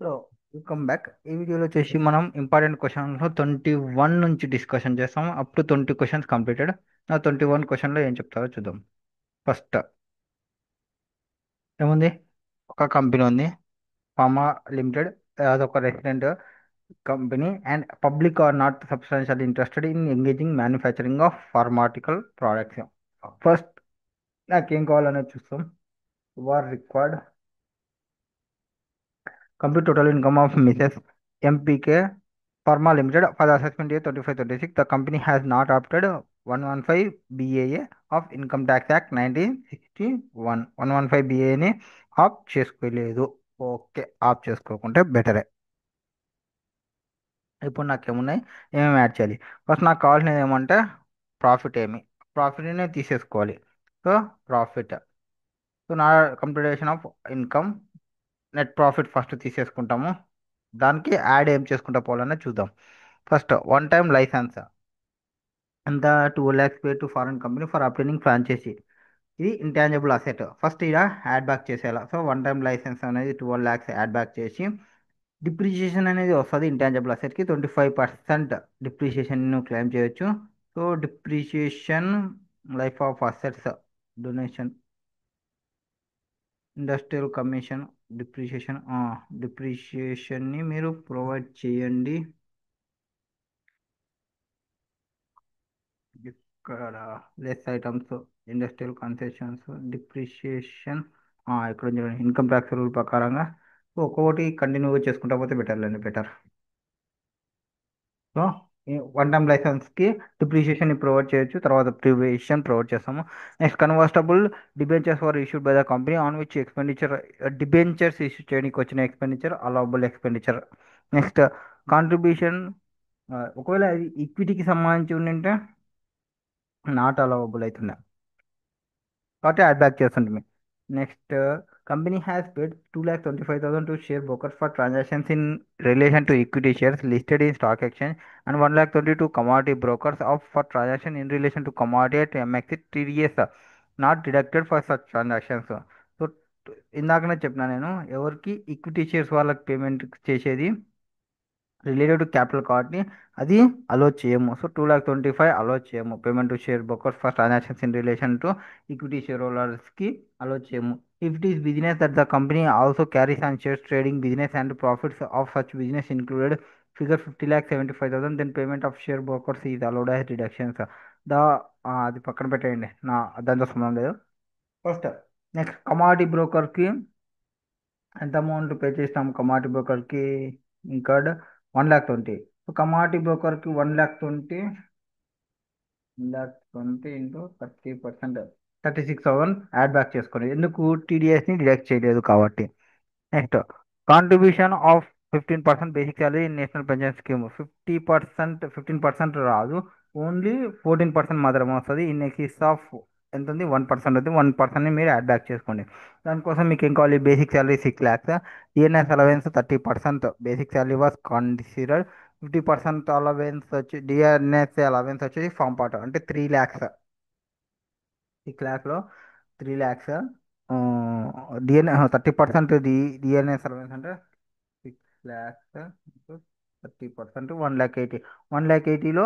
So welcome back. ఈ వీడియోలో వచ్చేసి మనం ఇంపార్టెంట్ క్వశ్చన్లో 21 నుంచి డిస్కషన్ చేస్తాం. Up to 20 questions completed. నా 21 క్వశ్చన్లో ఏం చెప్తారో చూద్దాం. ఫస్ట్ ఏముంది? ఒక కంపెనీ ఉంది, ఫార్మా లిమిటెడ్. అదొక resident company and public are not substantial interested in engaging manufacturing of pharmaceutical products. First నాకేం కావాలనేది చూస్తాం. We're required complete total income of Mrs. MPK Pharma Limited for the assessment year 25-26. The company has not opted 115 BAA of Income Tax Act 1961. 115 BAని ఆప్ చేసుకోలేదు. Okay, ఆప్ చేసుకోకుంటే బెటరే. ఇప్పుడు నాకేమున్నాయి, ఏమేమి add చేయాలి? First నాకు కావాల్సినది ఏమంటే ప్రాఫిట్. ప్రాఫిట్ని తీసేసుకోవాలి. So profit. సో నా computation of income, net profit first తీసేసుకుంటాము. దానికి యాడ్ ఏం చేసుకుంటా పోవాలన్నా చూద్దాం. ఫస్ట్ వన్ టైం లైసెన్స్ అంత 2 lakhs pay to foreign company for obtaining franchisee. ఇది ఇంటాంజిబుల్ అసెట్. ఫస్ట్ ఇలా యాడ్ బ్యాక్ చేసేయాలి. సో వన్ టైం లైసెన్స్ అనేది 12 lakhs యాడ్ బ్యాక్ చేసి డిప్రిషియేషన్ అనేది వస్తుంది. ఇంటాంజిబుల్ అసెట్కి 25% డిప్రిషియేషన్ క్లెయిమ్ చేయొచ్చు. So depreciation life of assets donation industrial commission depreciation డిప్రిషియేషన్ని మీరు ప్రొవైడ్ చేయండి. ఇక్కడ less items industrial concessions depreciation ఇక్కడ ఇన్కమ్ ట్యాక్స్ రూల్ ప్రకారంగా ఒక్కొక్కటి కంటిన్యూగా చేసుకుంటా పోతే బెటర్లేండి, better. So one time లైసెన్స్కి depreciation provide చేయొచ్చు, తర్వాత ప్రివేషన్ ప్రొవైడ్ చేస్తాము. Next convertible debentures for issued by the company on which expenditure debentures issue చేయడానికి వచ్చిన expenditure allowable expenditure. Next contribution ఒకవేళ అది ఈక్విటీకి సంబంధించి ఉండింటే నాట్ అలవబుల్ అవుతుండే కాబట్టి యాడ్ బ్యాక్ చేస్తుంటుంది. Next company has paid 2,25,000 to share brokers for transactions in relation to equity shares listed in stock exchange and 1,20,000 to commodity brokers of for transaction in relation to commodity at MCX TDS not deducted for such transactions. So ఇందాకనే చెప్పిన నేను, ఎవరికి equity shares వాళ్ళకి payment చేసేది related to capital కార్డ్ని అది allow చేయము. So 2,25,000 allow చేయము. Payment to share brokers for transactions in relation to equity share హోల్డర్స్కి అలో చేయము. If it is business that the company also carries on shares trading business and profits of such business included figure 50,75,000 then payment of share brokers is allowed as deductions. The అది పక్కన పెట్టేయండి, దాంతో సంబంధం లేదు. First next commodity బ్రోకర్కి ఎంత amount pay చేసినాం? Commodity బ్రోకర్కి ఇంకర్డ్ 1,20,000. సో కమాడిటీ బ్రోకర్కి 1,20,000, 1,20,000 ఇంటూ 30%, 36,000 యాడ్ బ్యాక్ చేసుకోండి. ఎందుకు? టీడీఎస్ని డిడక్ట్ చేయలేదు కాబట్టి. Next contribution of 15% basic salary in national pension scheme. 15% రాదు, ఓన్లీ 14% మాత్రమే వస్తుంది. ఇన్ ఎక్సిస్ ఆఫ్ ఎంత ఉంది? 1% ఉంది. 1%ని మీరు యాడ్ బ్యాక్ చేసుకోండి. దానికోసం మీకు ఏం కావాలి? Basic salary 6 lakhs, ENS allowance 30%. Basic salary was considered. 50% allowance వచ్చి డిఎన్ఎస్ అలవెన్స్ వచ్చేసి ఫామ్ పార్ట్ అంటే 3 lakhs. 6 lakhsలో 3 lakhs డిఎన్ఏ 30% డిఎన్ఎస్ అలవెన్స్ అంటే 6 lakhs ఇంటూ 30%, 1,80,000. 1,80,000లో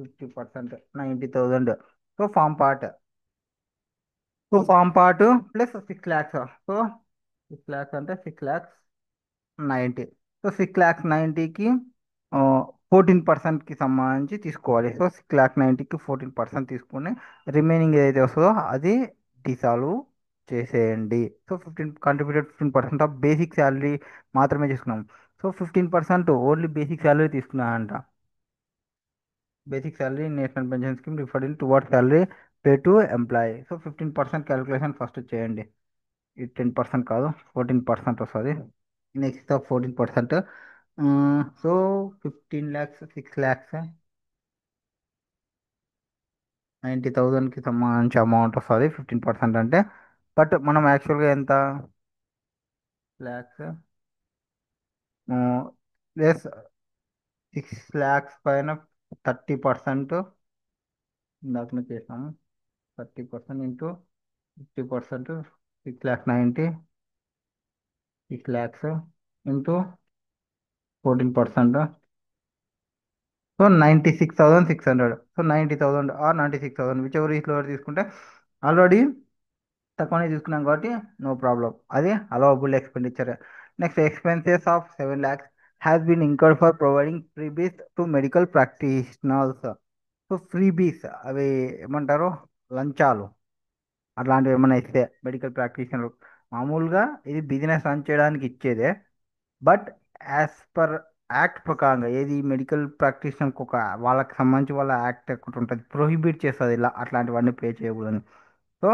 50% 90,000. So form part plus 6 lakhs. So 6 lakhs అంటే 6,90,000. సో 6,90,000కి 14%కి సంబంధించి తీసుకోవాలి. సో 6,90,000కి 14% తీసుకుని రిమైనింగ్ ఏదైతే వస్తుందో అది డిసాల్వ్ చేసేయండి. సో 15% ఆఫ్ బేసిక్ శాలరీ మాత్రమే తీసుకున్నాం. సో 15% ఓన్లీ బేసిక్ శాలరీ తీసుకున్నానంట. Basic salary national pension scheme referred in toward salary pay to employee. So 15% calculation first చేయండి. ఇది 10% కాదు, 14% వస్తుంది. నెక్స్ట్ 14%. సో 15 lakhs, 6 lakhs, 90,000కి సంబంధించి అమౌంట్ వస్తుంది 15% అంటే. బట్ మనం యాక్చువల్గా ఎంత? ల్యాక్స్ ప్లస్ 6 lakhs పైన 30% ఇందాకనే చేసాము. 30% into 50%, 6,90,000. 6 lakhs into 14%. So 96,600. So 90,000 or 96,000 whichever is lower తీసుకుంటే ఆల్రెడీ తక్కువనే తీసుకున్నాం కాబట్టి నో ప్రాబ్లం, అది allowable expenditure. Next expenses of 7 lakhs has been incurred for providing freebies to medical practitioners. So freebies అవి ఏమంటారు, లంచాలు అట్లాంటివి ఏమైనా ఇస్తే మెడికల్ ప్రాక్టీషనర్, మామూలుగా ఇది బిజినెస్ రన్ చేయడానికి ఇచ్చేదే. బట్ యాజ్ పర్ యాక్ట్ ప్రకారంగా ఏది మెడికల్ ప్రాక్టీషనర్కి ఒక వాళ్ళకి సంబంధించి వాళ్ళ యాక్ట్ ఒకటి ఉంటుంది, ప్రొహిబిట్ చేస్తుంది ఇలా అట్లాంటివన్నీ పే చేయకూడదని. So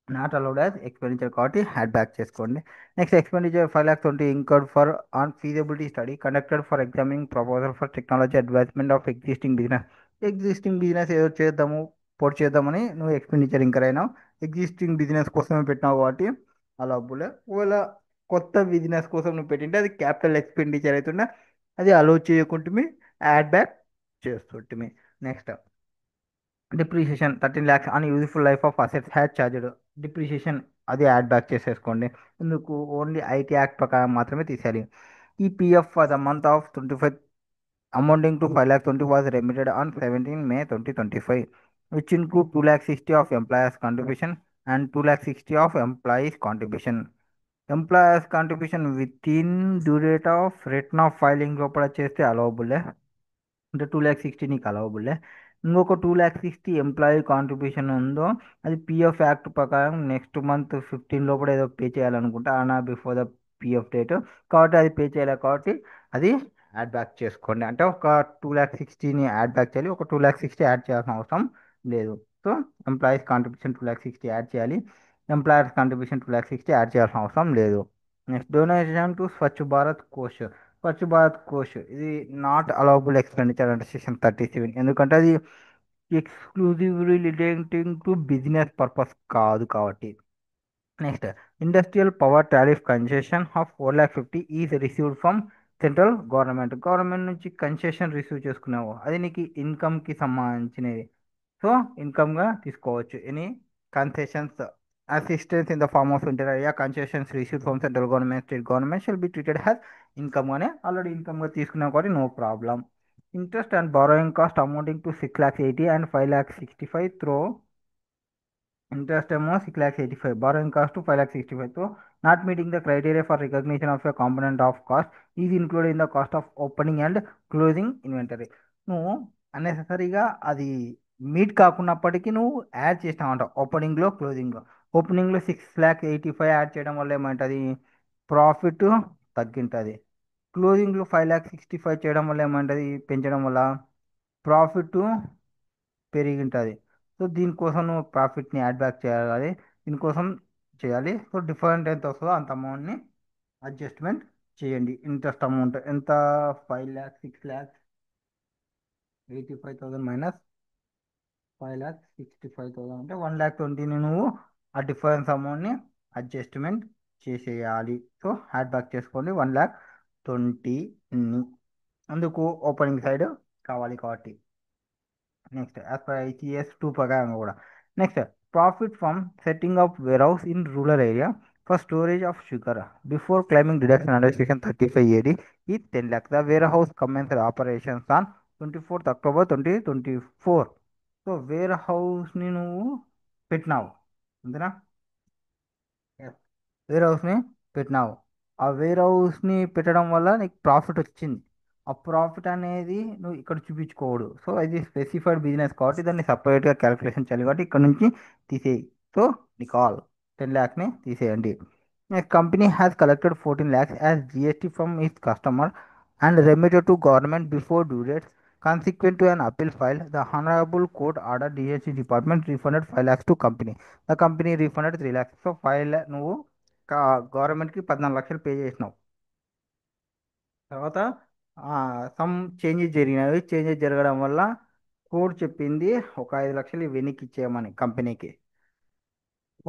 not allowed as expenditure కాబట్టి హ్యాడ్ బ్యాక్ చేసుకోండి. Next expenditure 5,20,000 incurred for on feasibility study conducted for examining proposal for technology advancement of existing business. Existing business ఏదో చేద్దాము, పోటీ చేద్దామని నువ్వు ఎక్స్పెండిచర్ ఇంకర్ అయినావు, ఎగ్జిస్టింగ్ బిజినెస్ కోసమే పెట్టినావు కాబట్టి అలౌబులే. ఒకవేళ కొత్త బిజినెస్ కోసం నువ్వు పెట్టింటే అది క్యాపిటల్ ఎక్స్పెండిచర్ అవుతుండే, అది అలౌ చేయకుంటే యాడ్ బ్యాక్ చేస్తుంటిమి. నెక్స్ట్ డిప్రిషియేషన్ 13 lakhs అని useful life of assets had charged. Depreciation అది యాడ్ బ్యాక్ చేసేసుకోండి. ఇందుకు ఓన్లీ ఐటీ యాక్ట్ ప్రకారం మాత్రమే తీసేయాలి. ఈ PF for the month of 25 amounting to 5,20,000 was remitted on 17 May 2025, which include 2,60,000 of employers contribution and 2,60,000 of employees contribution. Employers contribution with in due date of return of filing లోపల చేస్తే allowable, అంటే 2,60,000 నీకు అలవబుల్లే. ఇంకొక 2,60,000 employee contribution ఉందో అది PF act ప్రకారం next month 15 లోపల ఏదో పే చేయాలనుకుంటా అనా బిఫోర్ ద పిఎఫ్ డేట్, కాబట్టి అది పే చేయలేదు కాబట్టి అది యాడ్ బ్యాక్ చేసుకోండి. అంటే ఒక 2,60,000ని యాడ్ బ్యాక్ చేయాలి, ఒక 2,60,000 యాడ్ చేయాల్సిన అవసరం లేదు. సో ఎంప్లాయీస్ కాంట్రిబ్యూషన్ 2,60,000 యాడ్ చేయాలి, ఎంప్లాయర్స్ కాంట్రిబ్యూషన్ 2,60,000 యాడ్ చేయాల్సిన అవసరం లేదు. Next donation to Swachh Bharat cosh. Swachh Bharat cosh ఇది నాట్ అలౌబుల్ ఎక్స్పెండిచర్ అంటే సెక్షన్ 37, ఎందుకంటే అది exclusive relating to business purpose కాదు కాబట్టి. Next industrial power tariff concession of 4,50,000 is received from central government. Government నుంచి కన్సెషన్ రిసీవ్ చేసుకున్నావు, అది నీకు ఇన్కమ్కి సంబంధించినది. సో ఇన్కమ్గా తీసుకోవచ్చు. Any concessions assistance in the form of inter concessions receive from central government state government shall be treated has ఇన్కమ్గానే already ఇన్కమ్గా తీసుకున్నాం కాబట్టి no problem. Interest and borrowing cost amounting to 6,80,000 and 5,65,000 through interest ఏమో 6,85,000, borrowing cost 5,65,000. So not meeting the criteria for recognition of a component of cost is include in the cost of opening and closing inventory. నువ్వు అన్నెసరీగా అది meet కాకున్నప్పటికీ నువ్వు add చేసినావంట ఓపెనింగ్లో క్లోజింగ్లో. ఓపెనింగ్లో 6,85,000 add చేయడం వల్ల ఏమంటుంది, profit తగ్గింటుంది. క్లోజింగ్లో 5,65,000 చేయడం వల్ల ఏమంటుంది, పెంచడం వల్ల ప్రాఫిట్ పెరిగి ఉంటుంది. సో దీనికోసం నువ్వు ప్రాఫిట్ని యాడ్ బ్యాక్ చేయాలి, దీనికోసం చేయాలి. సో డిఫరెంట్ ఎంత వస్తుందో అంత అమౌంట్ని అడ్జస్ట్మెంట్ చేయండి. ఇంట్రెస్ట్ అమౌంట్ ఎంత, 5 lakhs 6,85,000 మైనస్ 5,65,000 అంటే 1,20,000ని నువ్వు ఆ డిఫరెన్స్ అమౌంట్ని అడ్జస్ట్మెంట్ చేసేయాలి. సో యాడ్ బ్యాక్ చేసుకోండి 1,20,000ని, అందుకు ఓపెనింగ్ సైడ్ కావాలి కాబట్టి. నెక్స్ట్ యాజ్ పర్ ఐసిఎస్ 2 ప్రకారం కూడా. Next profit from setting up warehouse in rural area for storage of sugar before claiming deduction under section 35 AD ఈ 10 lakhs. The warehouse commenced operations on 24th October 2024. So వేర్ హౌస్ని నువ్వు పెట్టినావు అంతేనా, wear హౌస్ని పెట్టినావు. ఆ wear హౌస్ని పెట్టడం వల్ల నీకు ప్రాఫిట్ వచ్చింది. ఆ ప్రాఫిట్ అనేది నువ్వు ఇక్కడ చూపించుకోవడు. సో ఇది స్పెసిఫైడ్ బిజినెస్ కాబట్టి దాన్ని సపరేట్గా క్యాలిక్యులేషన్ చేయాలి కాబట్టి ఇక్కడ నుంచి తీసేయి. సో నీకు ఆల్ 10 lakhsని తీసేయండి. Company has collected 14 lakhs as GST from it's customer and remitted to government before due dates. Consequent to an appeal filed, the Honorable Court ordered DST department refunded 5 lakhs to company. The company refunded 3 lakhs. So 5 lakh నువ్వు గవర్నమెంట్కి 14 లక్షలు pay చేసినావు. తర్వాత some changes జరిగినవి, changes జరగడం వల్ల court చెప్పింది ఒక 5 లక్షలు వెనక్కి ఇచ్చేయమని కంపెనీకి.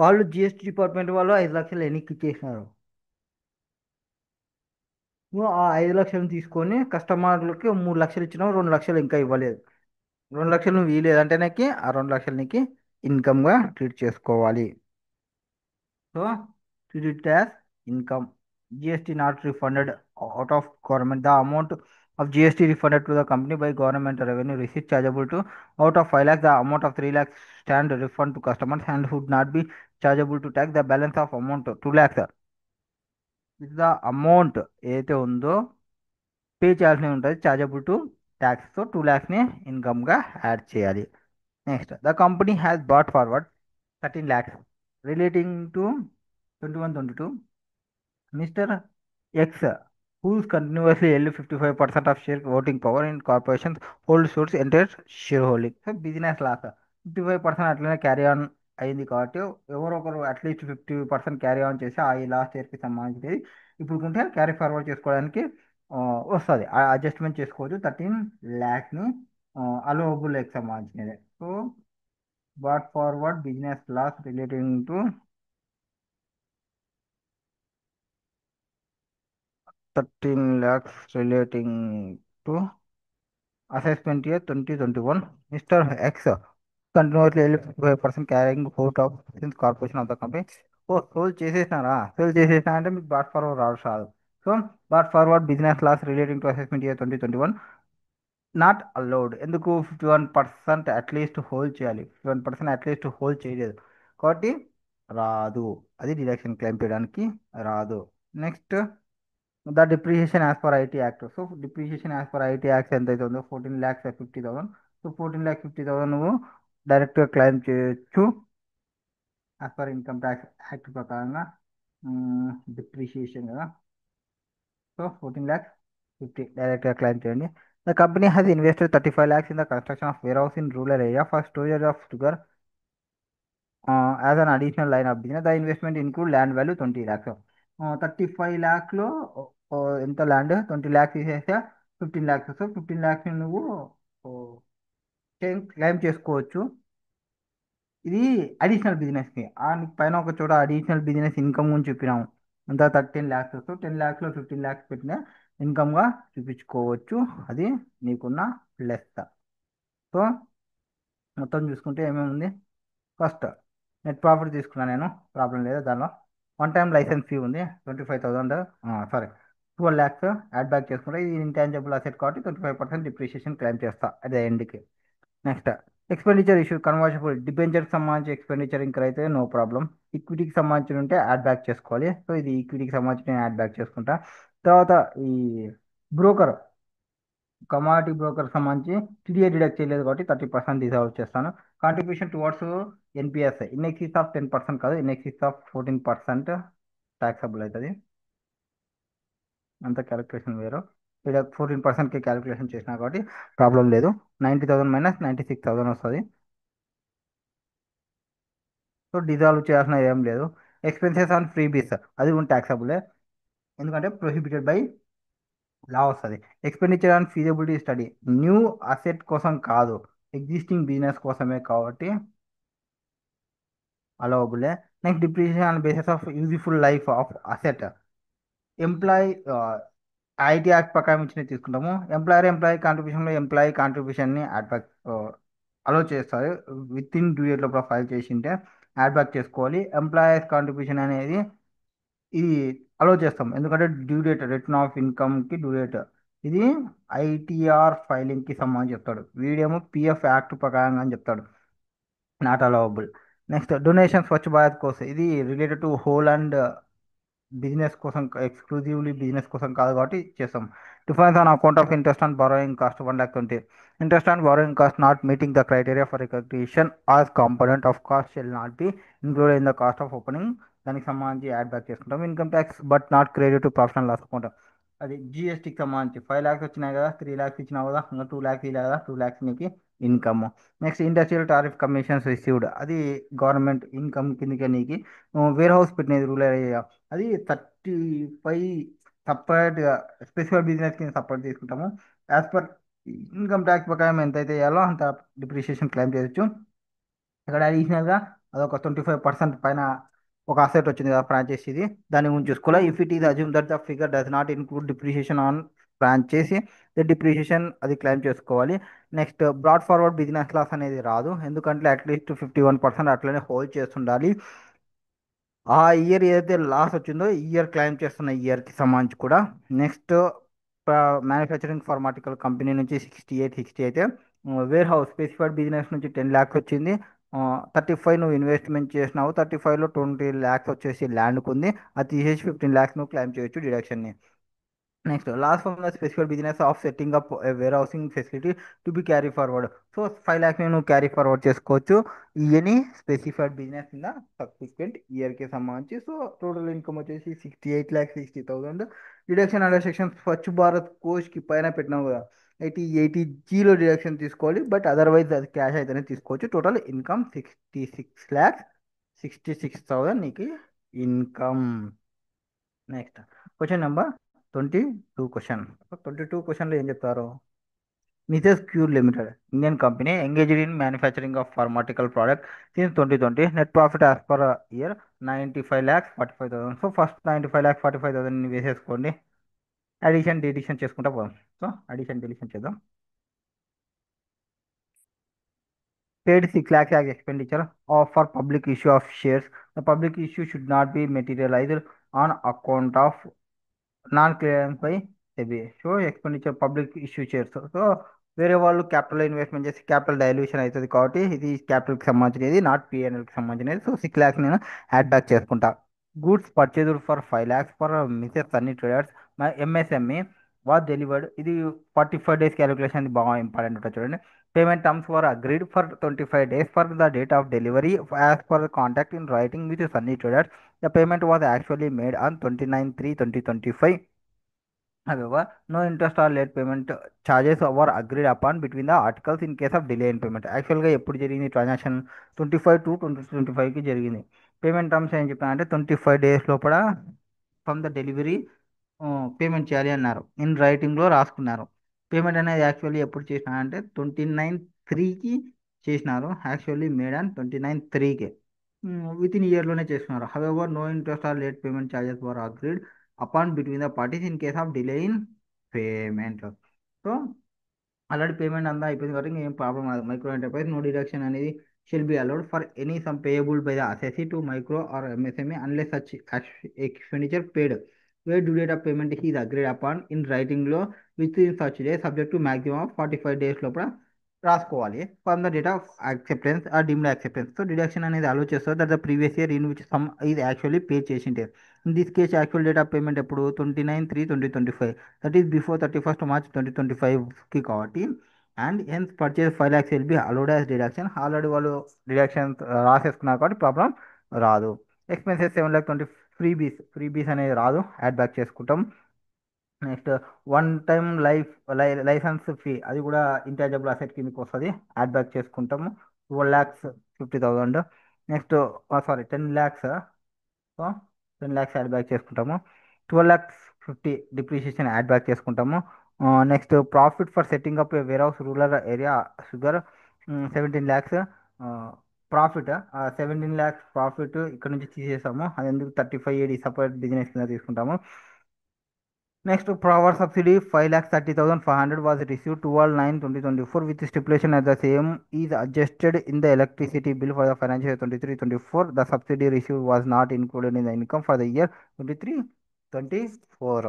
వాళ్ళు జిఎస్టీ డిపార్ట్మెంట్ వాళ్ళు 5 లక్షలు వెనక్కి ఇచ్చేసినారు. నువ్వు ఆ 5 లక్షలు తీసుకొని కస్టమర్లకి 3 లక్షలు ఇచ్చినావు, 2 లక్షలు ఇంకా ఇవ్వలేదు. 2 లక్షలు నువ్వు ఇవ్వలేదు అంటే నీకు ఆ 2 లక్షలు నీకు ఇన్కమ్గా ట్రీట్ చేసుకోవాలి. So treat it as income. GST not refunded out of government. The amount of GST refunded to the company by government revenue receipt chargeable to out of 5 lakhs, the amount of 3 lakhs stand refund to customers and would not be chargeable to tax. The balance of amount 2 lakhs is the amount ఏదైతే ఉందో pay చేయాల్సి ఉంటుంది chargeable to tax. So 2 lakhsని ఇన్కమ్గా add చేయాలి. Next the company has brought forward 13 lakhs relating to 21-22 Mr. X, who's continuously held 55% of share voting power in corporations, hold suits entire shareholding. So business loss 55% అట్లనే carry on అయింది కాబట్టి ఎవరో ఒకరు at least 50% carry on చేసి ఆ ఈ last ఇయర్కి సంబంధించి ఇప్పుడు ఉంటే క్యారీ ఫార్వర్డ్ చేసుకోవడానికి వస్తుంది. అడ్జస్ట్మెంట్ చేసుకోవచ్చు. 13 lakhsని అలోవబుల్ ఎక్స్ సంబంధించినది. So brought forward business loss relating to 13 lakhs relating to assessment year 2021. Mr. X continuously 55% carrying vote of since corporation of the company. ఓ సోల్ చేసేసినారా? సోల్ చేసేసినా అంటే మీకు బాట్ ఫార్వర్డ్ రాదు. So brought forward business loss relating to assessment year 2021 not allowed. ఎందుకు? 51% at least hold చేయాలి. 51% at least hold చేయలేదు కాబట్టి రాదు. అది డిడక్షన్ క్లెయిమ్ చేయడానికి రాదు. Next the depreciation as per IT act. So depreciation as per IT act ఎంత అయితే ఉందో 14,50,000. సో 14,50,000 నువ్వు డైరెక్ట్గా క్లెయిమ్ చేయొచ్చు as per income tax act ప్రకారంగా. డిప్రిషియేషన్ కదా. సో 14,50,000 డైరెక్ట్గా క్లెయిమ్ చేయండి. The company has invested 35 lakhs in the construction of warehouse in rural area for storage of sugar as an additional line of business. The investment include land value 20 lakhs. 35 lakhsలో ఎంత land 20 lakhs తీసేస్తే 15 lakhs. So 15 lakhs నువ్వు claim చేసుకోవచ్చు. ఇది additional బిజినెస్కి. నీకు పైన ఒక చోట అడిషనల్ బిజినెస్ ఇన్కమ్ గురించి చెప్పినాము. అంత 13 lakhs. సో 10 lakhsలో 15 lakhs పెట్టిన ఇన్కమ్గా చూపించుకోవచ్చు. అది నీకున్న ప్లస్. సో మొత్తం చూసుకుంటే ఏమేమి ఉంది? ఫస్ట్ నెట్ ప్రాఫిట్ తీసుకున్నా నేను, ప్రాబ్లం లేదు దానిలో. వన్ టైం లైసెన్స్ ఫీ ఉంది 25,000, సారీ 12 lakhs యాడ్ బ్యాక్ చేసుకుంటే ఇది ఇంటాంజిబుల్ అసెట్ కాబట్టి 25% డిప్రిషియేషన్ క్లెయిమ్ చేస్తా అదే ఎండ్కి. నెక్స్ట్ ఎక్స్పెండిచర్ ఇష్యూ కన్వర్షబుల్ డిబెంచర్కి సంబంధించి ఎక్స్పెండిచర్ ఇంకర్ అయితే నో ప్రాబ్లం. ఈక్విటీకి సంబంధించి ఉంటే యాడ్ బ్యాక్ చేసుకోవాలి. సో ఇది ఈక్విటీకి సంబంధించి నేను యాడ్ బ్యాక్ చేసుకుంటా. తర్వాత ఈ బ్రోకర్ కమాడిటీ బ్రోకర్ సంబంధించి టీడీఏ డిడక్ట్ చేయలేదు కాబట్టి 30% డిజర్వ్ చేస్తాను. Contribution towards NPS in excess of 10% కాదు, ఇన్ ఎక్సిస్ ఆఫ్ 14% ట్యాక్సబుల్ అవుతుంది. అంత క్యాలిక్యులేషన్ వేరు. ఇక్కడ 14%కి క్యాలిక్యులేషన్ చేసినా కాబట్టి ప్రాబ్లం లేదు. 90,000 మైనస్ 96,000 వస్తుంది. సో డిజాల్వ్ చేయాల్సిన ఏం లేదు. ఎక్స్పెన్సెస్ ఆన్ ఫ్రీ బీస్ అది కూడా ట్యాక్సబులే, ఎందుకంటే ప్రొహిబిటెడ్ బై లా వస్తుంది. Expenditure on feasibility study new asset కోసం కాదు, ఎగ్జిస్టింగ్ బిజినెస్ కోసమే కాబట్టి అలవబులే. Next depreciation on basis of useful life of asset. Employee IT act ప్రకారం ఇచ్చినవి తీసుకుంటాము. ఎంప్లాయీ కాంట్రిబ్యూషన్లో ఎంప్లాయీ కాంట్రిబ్యూషన్ని యాడ్ బ్యాక్ అలో చేస్తారు. విత్ ఇన్ డ్యూ డేట్ లోపల ఫైల్ చేసింటే యాడ్ బ్యాక్ చేసుకోవాలి. ఎంప్లాయీస్ కాంట్రిబ్యూషన్ అనేది ఇది అలో చేస్తాం, ఎందుకంటే డ్యూ డేట్ రిటర్న్ ఆఫ్ ఇన్కమ్కి డ్యూ డేట్ ఇది ఐటీఆర్ ఫైలింగ్కి సంబంధించి చెప్తాడు. వీడేమో పిఎఫ్ యాక్ట్ ప్రకారంగా అని చెప్తాడు, not allowable. Next donation Swachh Bharat కోసం ఇది related to whole and business కోసం, ఎక్స్క్లూజివ్లీ బిజినెస్ కోసం కాదు కాబట్టి చేస్తాం. Difference on account of interest on borrowing cost 1,20,000. Interest on borrowing cost not meeting the criteria for recognition as component of cost shall not be included in the cost of opening. దానికి సంబంధించి add back చేసుకుంటాం. Income tax but not credit to profit and loss account. అది జిఎస్టీకి సంబంధించి 5 lakhs వచ్చినాయి కదా, 3 lakhs ఇచ్చినావు కదా, ఇంకా 2 lakhs ఇలా కదా, 2 lakhs నీకు income. Next industrial tariff commissions received అది గవర్నమెంట్ ఇన్కమ్ కిందకే నీకు. వేర్ హౌస్ పెట్టినది రూరల్ ఏరియా అది 35 సపరేట్గా స్పెసిఫిక్ బిజినెస్ కింద సపరేట్ తీసుకుంటాము. యాజ్ పర్ ఇన్కమ్ ట్యాక్స్ ప్రకారం ఎంతైతే వేయాలో అంత డిప్రిషియేషన్ క్లెయిమ్ చేయొచ్చు. ఇక్కడ అడిషనల్గా అదొక 25% పైన ఒక అసెట్ వచ్చింది కదా ఫ్రాంచైజీది, దాన్ని గురించి చూసుకోవాలి. If it is assume that the figure does not include depreciation on franchisee the depreciation అది క్లెయిమ్ చేసుకోవాలి. Next brought forward business loss అనేది రాదు, ఎందుకంటే అట్లీస్ట్ 51% అట్లనే హోల్డ్ చేస్తుండాలి. ఆ ఇయర్ ఏదైతే లాస్ వచ్చిందో ఈ ఇయర్ క్లెయిమ్ చేస్తున్న ఇయర్కి సంబంధించి కూడా. నెక్స్ట్ మ్యానుఫ్యాక్చరింగ్ ఫార్మాటికల్ కంపెనీ నుంచి 68 అయితే, వేర్ హౌస్ స్పెసిఫైడ్ బిజినెస్ నుంచి 10 lakhs వచ్చింది. 35 నువ్వు ఇన్వెస్ట్మెంట్ చేసినావు, 35లో 20 lakhs వచ్చేసి ల్యాండ్కి ఉంది. అది తీసేసి 15 lakhs నువ్వు క్లెయిమ్ చేయొచ్చు డిడక్షన్ని. Next lost from the specific business of setting up warehousing facility to be carry forward. So 5 lakhs నువ్వు క్యారీ ఫార్వర్డ్ చేసుకోవచ్చు any specified business in the subsequent ఇయర్కి సంబంధించి. సో టోటల్ ఇన్కమ్ వచ్చేసి 68,60,000. Deduction under section Swachh Bharat కోచ్కి పైన పెట్టినావు కదా, 80 జీలో డిడక్షన్ తీసుకోవాలి, బట్ అదర్వైజ్ అది క్యాష్ అయితేనే తీసుకోవచ్చు. టోటల్ ఇన్కమ్ 66,66,000 నీకు income. Next question number 22 question. 22 క్వశ్చన్లో ఏం చెప్తారు? Mrs cure limited Indian company engaged in manufacturing of ఫార్మాటికల్ product since 2020. Net profit as per year 95,45,000. So first 95,45,000 వేసేసుకోండి. అడిషన్ డిడిషన్ చేసుకుంటా పోదాం. సో అడిషన్ డిలీషన్ చేద్దాం. Paid 6 lakhs as expenditure of for public issue of shares. The public issue should not be materialized on account of non clearance by SEBI. So expenditure public issue shares. So వేరే వాళ్ళు capital investment చేసి capital dilution అవుతుంది కాబట్టి ఇది క్యాపిటల్కి సంబంధించినది, not పిఎన్ఎల్కి సంబంధించినది. So 6 lakhs నేను యాడ్ బ్యాక్ చేసుకుంటా. Goods purchased for 5 lakhs for Mrs Sunny traders my MSME was delivered. ఇది 45 days క్యాలిక్యులేషన్ బాగా ఇంపార్టెంట్ ఉంటుంది చూడండి. Payment terms were agreed for 25 days for the date of delivery as for contact in writing with Sunny traders. The payment was actually made on 29/3/2025. However, no interest or late payment charges were agreed upon between the articles in case of delay in payment. యాక్చువల్గా ఎప్పుడు జరిగింది transaction? 25/2/2025కి జరిగింది. Payment terms ఏం చెప్పానంటే 25 days లోపల from the delivery payment చేయాలి అన్నారు. In రైటింగ్లో రాసుకున్నారు. పేమెంట్ అనేది యాక్చువల్లీ ఎప్పుడు చేసినారంటే 29/3కి చేసినారు. యాక్చువల్లీ మేడ్ ఆన్ 29/3కి. విత్ ఇన్ ఇయర్లోనే చేస్తున్నారు. However no interest or late payment charges were agreed upon between the parties in case of delay in payment. So already payment అంతా అయిపోయింది కాబట్టి ఏం ప్రాబ్లం కాదు. మైక్రో ఎంటర్ప్రైజ్ నో డిడక్షన్ అనేది shall be allowed for any sum payable by the assessee to micro or MSME unless such expenditure paid way due date of payment is agreed upon in రైటింగ్లో within such day subject to maximum of 45 days లోపల రాసుకోవాలి. From the date of acceptance ఆ deemed acceptance. So deduction అనేది allow చేస్తారు that the previous year in which sum ఇది actually pay చేసింటే. In this case actual date of payment ఎప్పుడు? 29/3/2025. That is before 31st March 2025కి కాబట్టి. And hence purchase 5 lakhs will be allowed as deduction. Already వాళ్ళు deduction రాసేసుకున్నారు కాబట్టి problem రాదు. Expenses 7,20,000 freebies అనేది రాదు, యాడ్ బ్యాక్ చేసుకుంటాం. Next one time licence fee అది కూడా ఇంటాజబుల్ అసెట్ కిందకి వస్తుంది, యాడ్ బ్యాక్ చేసుకుంటాము. 12,50,000. Next sorry 10 lakhs. So 10 lakhs add back చేసుకుంటాము. 12,50,000 డిప్రిషియేషన్ యాడ్ బ్యాక్ చేసుకుంటాము. Next profit for setting up warehouse rural area sugar 17 lakhs. Profit 17 lakhs profit ఇక్కడ నుంచి తీసేసాము. అది ఎందుకు 35 AD సపరేట్ బిజినెస్ కింద తీసుకుంటాము. Next, power subsidy 5,30,500 was received 12/9/2024 with stipulation at the same is adjusted in the electricity bill for the financial year 23-24. The subsidy received was not included in the income for the year 23-24.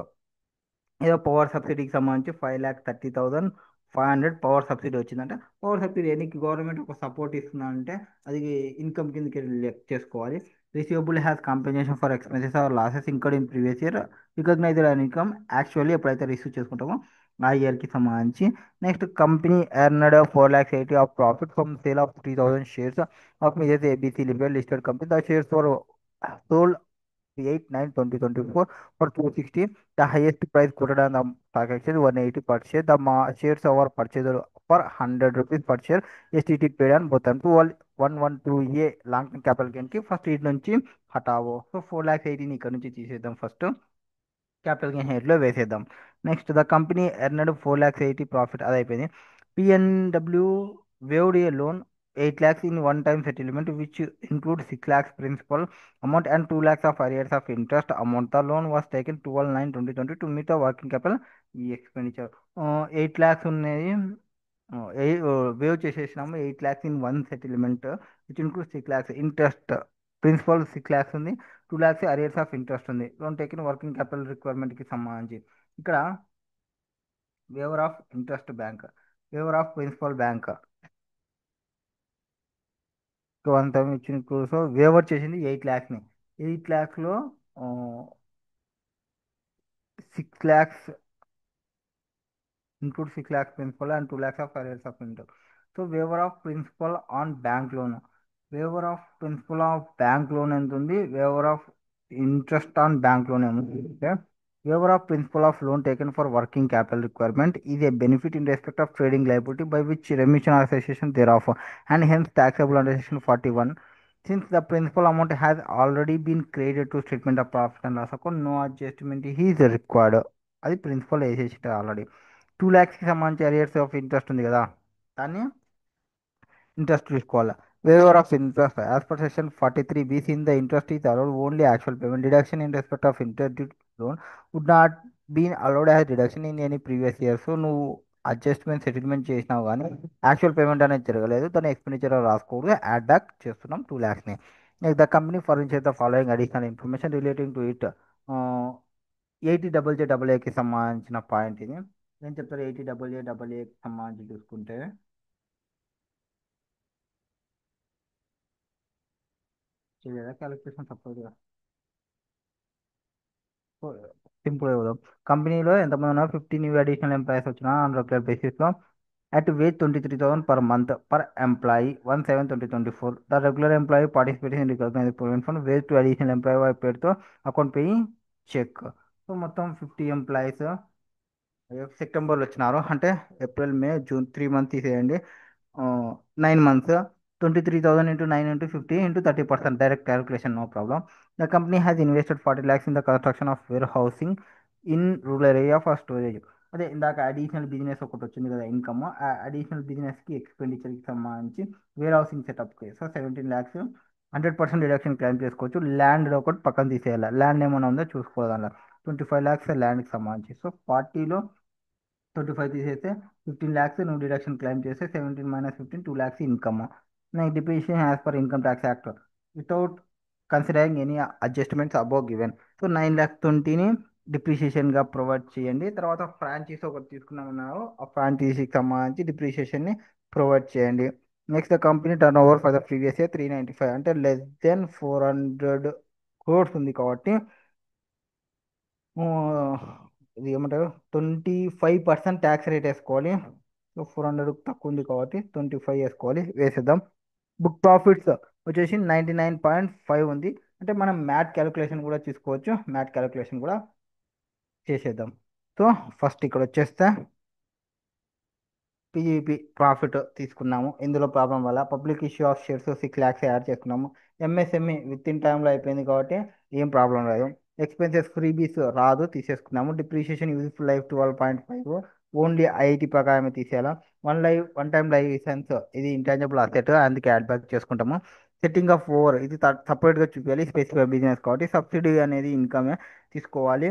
ఏదో power సబ్సిడీకి సంబంధించి 5,30,500 power subsidy వచ్చిందంటే, power subsidy ఎన్నికి government ఒక support ఇస్తుందంటే అది income కిందకి లెక్క చేసుకోవాలి. Receivable has compensation for expenses or losses incurred in previous year recognised on income actually ఎప్పుడైతే రిసీవ్ చేసుకుంటామో ఆ ఇయర్కి సంబంధించి. Next company earned 4,80,000 of profit from sale of 3,000 shares of messrs ABC limited listed company. The shares for sold 8/9/2024 for 260. The highest price quoted on the stock exchange 180 per share. The shares are purchased for 100 rupees per share. STT paid on both time. 112A long term capital గెయిన్కి first ఇటు నుంచి హటావో. So 4,80,000 ఇక్కడ నుంచి తీసేద్దాం. First capital gain హెడ్లో వేసేద్దాం. Next the company earned 4,80,000 profit అది అయిపోయింది. PNW waived a loan 8 lakhs in one time settlement which include 6 lakhs principal amount and 2 lakhs of arrears of interest amount. The loan was taken 12/9/2020 to meet the working capital expenditure. 8 lakhs ఉన్నది, wave చేసేసినాము. 8 lakhs in one settlement which includes 6 lakhs interest. Principal 6 lakhs ఉంది. 2 lakhs arrears of interest ఉంది. Loan taken working capital రిక్వైర్మెంట్కి సంబంధించి. ఇక్కడ waiver of interest bank, waiver of principal bank అంత ఇచ్చిన so waiver చేసింది 8 lakhsని. 8 lakhsలో 6 lakhs include 6 lakhs principal and 2 lakhs of arrears of interest. So waiver of principal on bank loan. Waiver of principal of bank loan ఎంత ఉంది? Waiver of interest on bank loan ఏముంది? Okay. Waiver of principal of loan taken for working capital requirement is a benefit in respect of trading liability by which remission or cessation thereof and hence taxable under section 41. Since the principal amount has already been credited to statement of profit and loss account, no adjustment is required. అది principal వేసేసి already. 2 lakhsకి సంబంధించి arrears of interest ఉంది కదా, దాన్ని interest తీసుకోవాలి. Waiver of interest as per section 43 BC in the interest is allowed only actual payment. Deduction in respect of interest loan would not been allowed as deduction in any previous year. So నువ్వు adjustment settlement చేసినావు కానీ actual payment అనేది జరగలేదు, దాని expenditure రాసుకోకూడదు, add back చేస్తున్నాం 2 lakhsని. The company furniture the following additional information relating to it. 80JJAAకి సంబంధించిన పాయింట్ ఇది. ఏం చెప్తారు 80JJAAకి సంబంధించి చూసుకుంటే? చేయలేదా క్యాలిక్యులేషన్ సపోర్ట్గా? సింపుల్ అవుదాం. కంపెనీలో ఎంతమంది ఉన్నారు? 50 న్యూ అడిషనల్ ఎంప్లాయీస్ వచ్చిన ఆన్ రెగ్యులర్ బేసిస్లో at wage 23,000 per month per employee 1/7/2024. The regular employee participating in recognized provident fund wage to additional employee were paid to account paying check. So మొత్తం 50 employees సెప్టెంబర్లో వచ్చినారు అంటే April May June 3 months తీసేయండి. 9 months. 23,000 into 9 into 50 into 30%. Direct calculation, no problem. The company has invested 40 lakhs in the construction of warehousing in rural area for storage. అదే ఇందాక additional business ఒకటి వచ్చింది కదా ఇన్కమ్, ఆ అడిషనల్ బిజినెస్కి ఎక్స్పెండిచర్కి సంబంధించి వేర్ హౌసింగ్ సెటప్కి సో 17 lakhs. 100% డిడక్షన్ క్లెయిమ్ చేసుకోవచ్చు. ల్యాండ్ ఒకటి పక్కన తీసేయాలి, ల్యాండ్ ఏమైనా ఉందో చూసుకోవాలి. 25 lakhs ల్యాండ్కి సంబంధించి. సో 40లో 25 తీసేస్తే 15 lakhs నువ్వు డిడక్షన్ క్లెయిమ్ చేస్తే 17 - 15 2 lakhs ఇన్కమ్. నాకు depreciation as per income tax act without considering any adjustments above given. So 9,20,000ని డిప్రిషియేషన్గా ప్రొవైడ్ చేయండి. తర్వాత ఫ్రాంచైజ్ ఒకటి తీసుకున్నామన్నారు, ఆ ఫ్రాంచైజీకి సంబంధించి డిప్రిషియేషన్ని ప్రొవైడ్ చేయండి. Next the company turnover for the previous year 395 అంటే less than 400 crores ఉంది కాబట్టి ఇది ఏమంటారు 25% ట్యాక్స్ రేట్ వేసుకోవాలి. సో 400 తక్కువ ఉంది కాబట్టి 25 వేసుకోవాలి, వేసేద్దాం. బుక్ ప్రాఫిట్స్ వచ్చేసి 99.5 ఉంది అంటే మనం మ్యాట్ క్యాలిక్యులేషన్ కూడా తీసుకోవచ్చు, మ్యాట్ క్యాలిక్యులేషన్ కూడా చేసేద్దాం. సో ఫస్ట్ ఇక్కడ వచ్చేస్తే పిఈపి ప్రాఫిట్ తీసుకున్నాము. ఇందులో ప్రాబ్లం వల్ల public issue of shares 6 lakhs add చేసుకున్నాము. ఎంఎస్ఎంఈ విత్ ఇన్ టైంలో అయిపోయింది కాబట్టి ఏం ప్రాబ్లం లేదు. ఎక్స్పెన్సెస్ ఫ్రీబీస్ రాదు, తీసేసుకున్నాము. Depreciation useful life 12.5 only IIT ప్రకారమే తీసేయాలా. వన్ టైం లైసెన్స్ ఇది ఇంటాంజిబుల్ అసెట్, అందుకే యాడ్ బ్యాక్ చేసుకుంటాము. సెట్టింగ్ ఆఫ్ ఓవర్ ఇది సపరేట్గా చూపించాలి, స్పెసిఫిక్ బిజినెస్ కాబట్టి. సబ్సిడీ అనేది ఇన్కమే తీసుకోవాలి.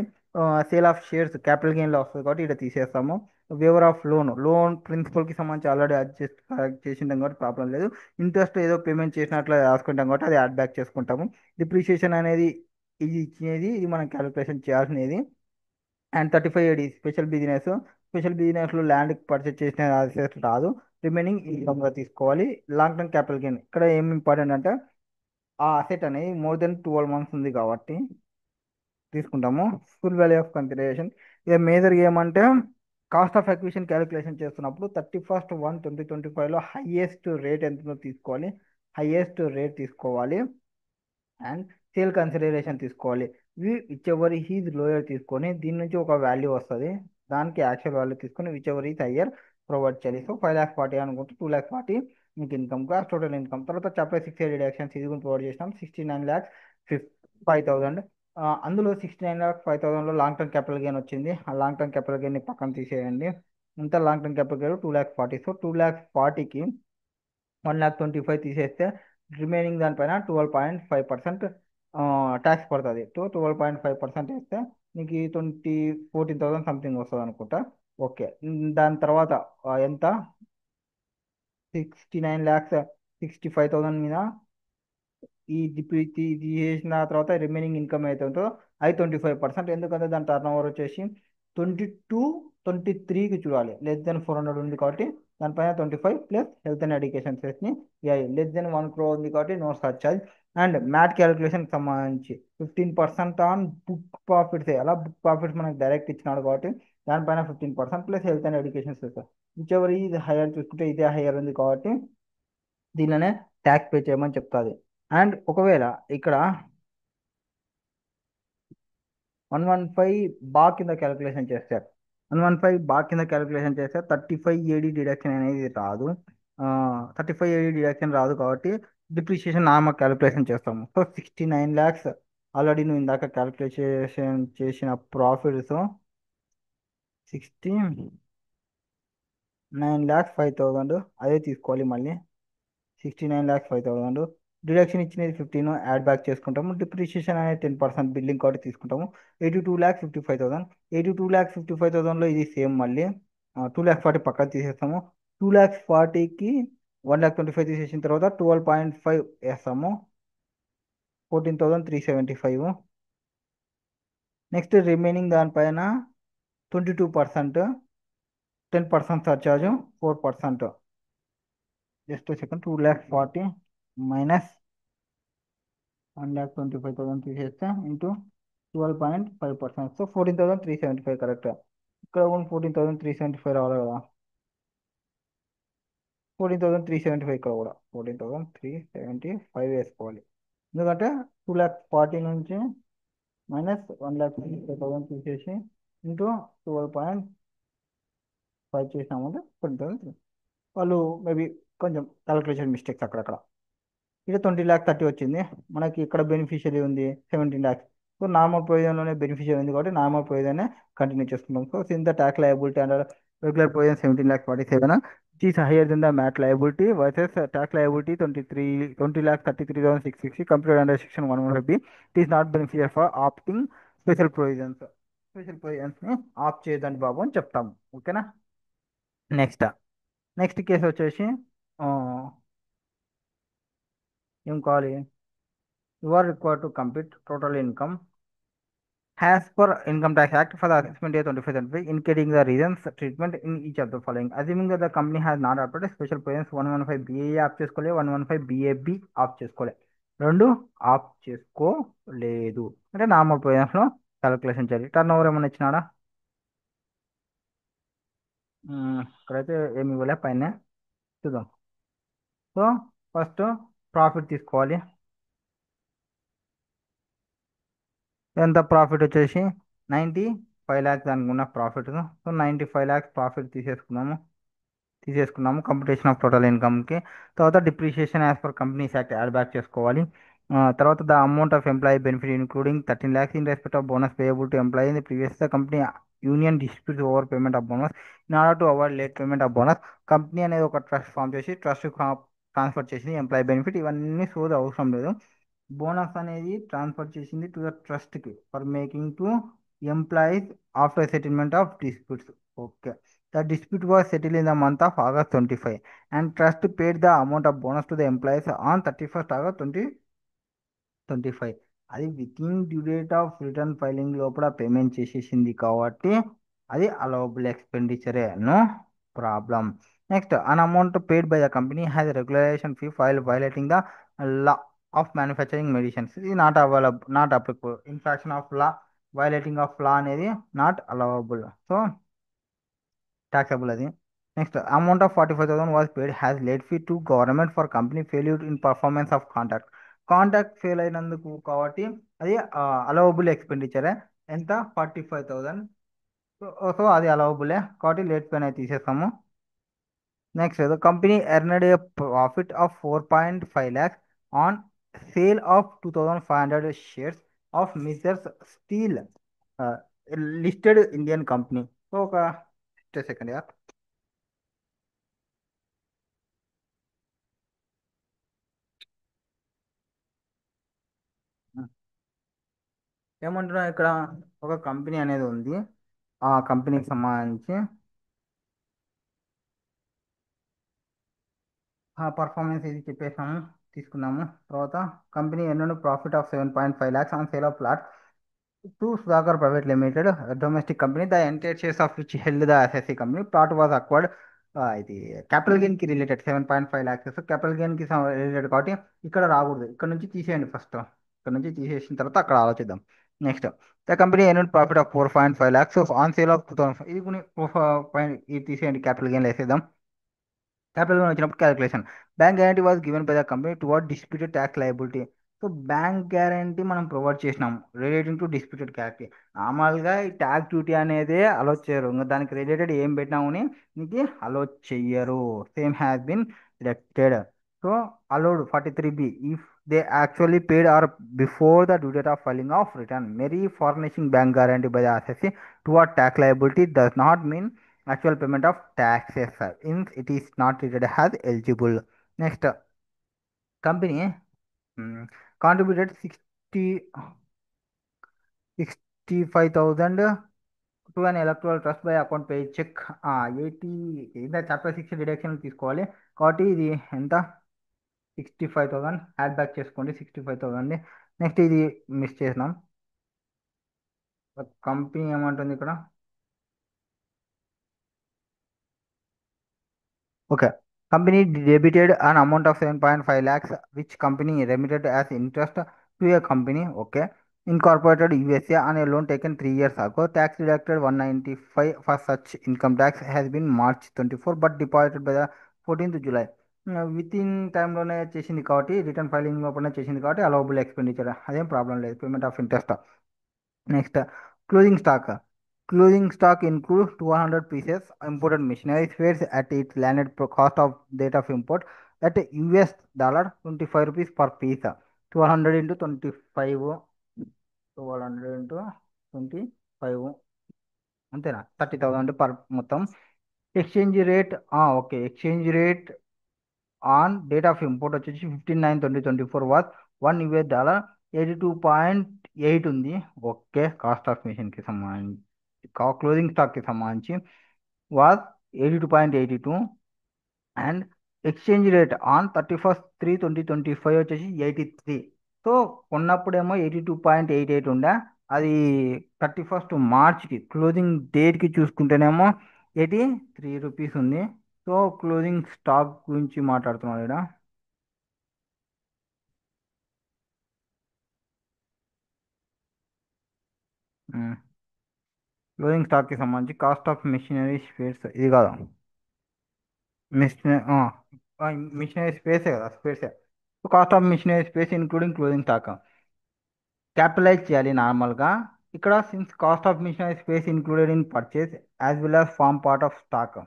సేల్ ఆఫ్ షేర్స్ క్యాపిటల్ గెయిన్లో వస్తుంది కాబట్టి ఇక్కడ తీసేస్తాము. వేవర్ ఆఫ్ లోన్ ప్రిన్సిపల్కి సంబంధించి ఆల్రెడీ అడ్జస్ట్ చేసింటాం కాబట్టి ప్రాబ్లం లేదు. ఇంట్రెస్ట్ ఏదో పేమెంట్ చేసినట్లు రాసుకుంటాం కాబట్టి అది యాడ్ బ్యాక్ చేసుకుంటాము. డిప్రిషియేషన్ అనేది ఇది ఇచ్చినది, ఇది మనం క్యాలిక్యులేషన్ చేయాల్సినది. అండ్ 35 AD స్పెషల్ బిజినెస్లో ల్యాండ్ పర్చేస్ చేసిన అసెట్ రాదు, రిమైనింగ్ ఇన్కమ్గా తీసుకోవాలి. లాంగ్ టర్మ్ క్యాపిటల్ గెయిన్ ఇక్కడ ఏం ఇంపార్టెంట్ అంటే ఆ అసెట్ అనేది మోర్ దెన్ 12 months ఉంది కాబట్టి తీసుకుంటాము. ఫుల్ వాల్యూ ఆఫ్ కన్సిడరేషన్ ఇక మేజర్ ఏమంటే కాస్ట్ ఆఫ్ అక్విజిషన్ క్యాలిక్యులేషన్ చేస్తున్నప్పుడు 31/1/2025లో హైయెస్ట్ రేట్ ఎంతో తీసుకోవాలి, హైయెస్ట్ రేట్ తీసుకోవాలి. అండ్ సేల్ కన్సిడరేషన్ తీసుకోవాలి. విచ్ ఎవర్ హీజ్ లోయర్ తీసుకొని దీని నుంచి ఒక వాల్యూ వస్తుంది, దానికి యాక్చువల్ వాల్యూ తీసుకొని which ever is higher provide చేయాలి. సో 5,40,000 అనుకుంటే 2,40,000 మీకు ఇన్కమ్ కాస్ట్ టోటల్ ఇన్కమ్. తర్వాత చాప్టర్ 6 డిడక్షన్స్ ఇది కూడా ప్రొవైడ్ చేసినాం. 69,05,000. అందులో 69,05,000లో లాంగ్ టర్మ్ క్యాపిటల్ గెయిన్ వచ్చింది, ఆ లాంగ్ టర్మ్ క్యాపిటల్ గెయిన్ పక్కన తీసేయండి. ఇంత long term capital gain 2,40,000. So 2,40,000కి 1,25,000 తీసేస్తే రిమైనింగ్ దానిపైన 12.5% ట్యాక్స్ పడుతుంది. 12.5% వేస్తే మీకు 14,000 సంథింగ్ వస్తుంది అనుకుంటా. ఓకే. దాని తర్వాత ఎంత 69,65,000 మీద ఈ ఇది చేసిన తర్వాత రిమైనింగ్ ఇన్కమ్ అయితే ఉంటుందో అది 25%. ఎందుకంటే దాని టర్న్ ఓవర్ వచ్చేసి 22-23కి చూడాలి. లెస్ దెన్ 400 ఉంది కాబట్టి దానిపైన 25 ప్లస్ హెల్త్ అండ్ ఎడ్యుకేషన్ సెస్ని లెస్ దెన్ 1 crore ఉంది కాబట్టి నో సర్చార్జ్. అండ్ మ్యాట్ క్యాలిక్యులేషన్కి సంబంధించి 15% ఆన్ బుక్ ప్రాఫిట్స్. అలా బుక్ ప్రాఫిట్స్ మనకి డైరెక్ట్ ఇచ్చినాడు కాబట్టి దానిపైన 15% plus health and education cess. Which ఇది హైయర్ చూసుకుంటే ఇదే హైయర్ ఉంది కాబట్టి దీనిలోనే ట్యాక్స్ పే చేయమని చెప్తుంది. అండ్ ఒకవేళ ఇక్కడ 115 బా కింద క్యాలిక్యులేషన్ చేస్తారు. 35 ఏడి డిడక్షన్ అనేది రాదు. 35 ఏడి డిడక్షన్ రాదు కాబట్టి డిప్రిషియేషన్ నార్మల్ క్యాలిక్యులేషన్ చేస్తాము. సో 69 lakhs ఆల్రెడీ నువ్వు ఇందాక క్యాలిక్యులేషన్ చేసిన ప్రాఫిట్స్ 69,05,000 అదే తీసుకోవాలి. మళ్ళీ 69,05,000 డిడక్షన్ ఇచ్చినది 15 యాడ్ బ్యాక్ చేసుకుంటాము. డిప్రిషియేషన్ అనేది 10% బిల్లింగ్ కార్డు తీసుకుంటాము. 82,55,000. 82,55,000లో ఇది సేమ్ మళ్ళీ 2,40,000 పక్కన తీసేస్తాము. 2,40,000కి 1,25,000 తీసేసిన తర్వాత 12.5 వేస్తాము. 14,375. నెక్స్ట్ రిమైనింగ్ దానిపైన 22%, 10% సర్చార్జ్, 4%. Just second. 2,40,000 మైనస్ 1,25,000 తీసేస్తే ఇంటూ 12.5%. So 14,375 correct. ఇక్కడ కూడా 14,375 రావాలి కదా. 14,375 ఇక్కడ కూడా 14,375 వేసుకోవాలి. ఎందుకంటే 2,40,000 నుంచి -1,25,000 తీసేసి ఇంటూ 12.5 చేసినామంటే 14,000. వాళ్ళు మేబీ కొంచెం క్యాలిక్యులేషన్ మిస్టేక్స్ అక్కడక్కడ. ఇక్కడ 20,30,000 వచ్చింది. మనకి ఇక్కడ బెనిఫిషియరీ ఉంది 17 lakhs. సో నార్మల్ ప్రొవిజన్లోనే బెనిఫిషియరీ ఉంది కాబట్టి నార్మల్ ప్రొవిజన్ కంటిన్యూ చేసుకుంటాం. So sin the tax liability and regular provision 17,47,000 which is higher than the MAT liability versus tax liability 20,33,660 computed under section 115B. It is not beneficial for opting special provisions. స్పెషల్ ప్రొవిజన్స్ని opt చేయదండి బాబు అని చెప్తాము. ఓకేనా. Next next case వచ్చేసి ఆ, ఏం కావాలి. You are required to compute total income as per Income Tax Act for the assessment year 25-25, indicating the reasons treatment in each of the following. Assuming that the company has not opted special provisions 115 BA off చేసుకోలే, 115 BAB off చేసుకోలే, రెండు off చేసుకోలేదు అంటే normal ప్రొవిజన్స్లో calculation చేయాలి. Turnover ఏమైనా ఇచ్చినాడా. ఇక్కడైతే ఏమి ఇవ్వలే, పైన చూద్దాం. సో ఫస్ట్ ప్రాఫిట్ తీసుకోవాలి. ఎంత ప్రాఫిట్ వచ్చేసి 95 lakhs అనుకున్న ప్రాఫిట్. సో 95 lakhs ప్రాఫిట్ తీసేసుకున్నాము కంప్యూటేషన్ ఆఫ్ టోటల్ ఇన్కమ్కి. తర్వాత depreciation as per companies act add back చేసుకోవాలి. తర్వాత the amount of employee benefit including 13 lakhs in respect of bonus payable to employee in the previous the company union disputes over payment of bonus. In order to avoid late payment of bonus company అనేది ఒక trust form చేసి trust transfer చేసింది employee benefit. ఇవన్నీ సోది అవసరం లేదు. Bonus అనేది transfer చేసింది టు ద ట్రస్ట్కి for making to employees after settlement of disputes. Okay. The dispute was settled in the month of August 25 and trust paid the amount of bonus to the employees on 31st August 2025. అది within due date of return filing లోపల payment చేసేసింది కాబట్టి అది allowable ఎక్స్పెండిచరే, no problem. Next an amount paid by the company has regulation fee file violating the law of manufacturing medicines. ఇది not available, not applicable. Infraction of law, violating of law అనేది not allowable. So taxable అది. Next amount of 45,000 was paid has late fee to government for company failure in performance of contract. Contract fail అయినందుకు కాబట్టి అది allowable ఎక్స్పెండిచరే. ఎంత 45,000. So అది అలవబులే కాబట్టి late పేన్ అయితే తీసేస్తాము. Next the company earned a profit of 4.5 lakhs on sale of 2,500 shares of mister's steel listed Indian company. So ఒక సెకండ్ యా. ఏమంటున్నా ఇక్కడ ఒక కంపెనీ అనేది ఉంది. ఆ కంపెనీకి సంబంధించి ఆ పర్ఫార్మెన్స్ ఇది చెప్పేసాము. తీసుకున్నాము. తర్వాత కంపెనీ ఎన్నో profit of 7.5 lakhs on sale of plot to Sudhakar private limited domestic company the entire shares of which held the SSC company plot was awkward. ఇది క్యాపిటల్ గెయిన్ కి రిలేటెడ్ 7.5 lakhs క్యాపిటల్ గెయిన్ కి related కాబట్టి ఇక్కడ రాకూడదు. ఇక్కడ నుంచి తీసేయండి first. ఇక్కడ నుంచి తీసేసిన తర్వాత అక్కడ ఆలోచిద్దాం. Next the company earned profit of 4.5 lakhs on sale of 2005. ఇది కొన్ని ఇది తీసేయండి, క్యాపిటల్ గెయిన్ వేసేద్దాం. క్యాపిటల్ గెయిన్ వచ్చినప్పుడు calculation. Bank guarantee was given by the company towards disputed tax liability. So bank guarantee మనం ప్రొవైడ్ చేసినాము రిలేటింగ్ టు డిస్ప్యూటెడ్ ట్యాక్స్. నార్మల్గా ఈ ట్యాక్స్ డ్యూటీ అనేది అలో చేయరు, ఇంకా దానికి రిలేటెడ్ ఏం పెట్టినామని నీకు అలో చెయ్యరు. Same has been deducted. So allowed 43B if they actually paid or before the due date of filing of return. Merely furnishing bank guarantee by the assessee toward tax liability does not mean actual payment of taxes, since it is not treated as eligible. Next, company contributed 65,000 to an electoral trust by account pay check. 80 in the chapter 6 deduction తీసుకోవాలి కాబట్టి ఇది ఎంత 65,000 add back చేసుకోండి 65,000. Next ఇది miss చేసినాం. Company ఏమంటుంది ఇక్కడ? Okay. Company debited an amount of 7.5 lakhs, which company remitted as interest to a company, okay, incorporated USA on a loan taken 3 years ago. Tax deducted 195 for such income tax has been March 24, but deposited by the 14th July. With in టైంలోనే చేసింది కాబట్టి, return filing లోపలనే చేసింది కాబట్టి allowable expenditure, అదేం problem లేదు. Payment of interest. Next closing stock. Closing stock includes 200 pieces imported machinery spares at its landed cost of date of import at US dollar 25 rupees per piece. 1200 into 25, 1200 into 25 అంతేనా, 30,000 per మొత్తం. Exchange rate, okay, exchange rate on date of import వచ్చేసి 15/9/2024 was $1 82.8 ఉంది. Okay, cost of మిషన్కి సంబంధించి closing స్టాక్కి సంబంధించి was 82.82 and exchange rate on 31/3/2025 వచ్చేసి 83. So కొన్నప్పుడేమో 82.88 ఉండే, అది 31st మార్చ్కి క్లోజింగ్ డేట్కి చూసుకుంటేనేమో 83 రూపీస్ ఉంది. సో క్లోజింగ్ స్టాక్ గురించి మాట్లాడుతున్నాడు ఇక్కడ. క్లోజింగ్ స్టాక్కి సంబంధించి కాస్ట్ ఆఫ్ మిషనరీ స్పేర్స్ ఇది కాదు, మిషనరీ మిషనరీ స్పేసే కదా, స్పేసే. Cost of machinery space including closing stock capitalize చేయాలి నార్మల్గా. ఇక్కడ since cost of machinery space included in purchase as well as form part of stock,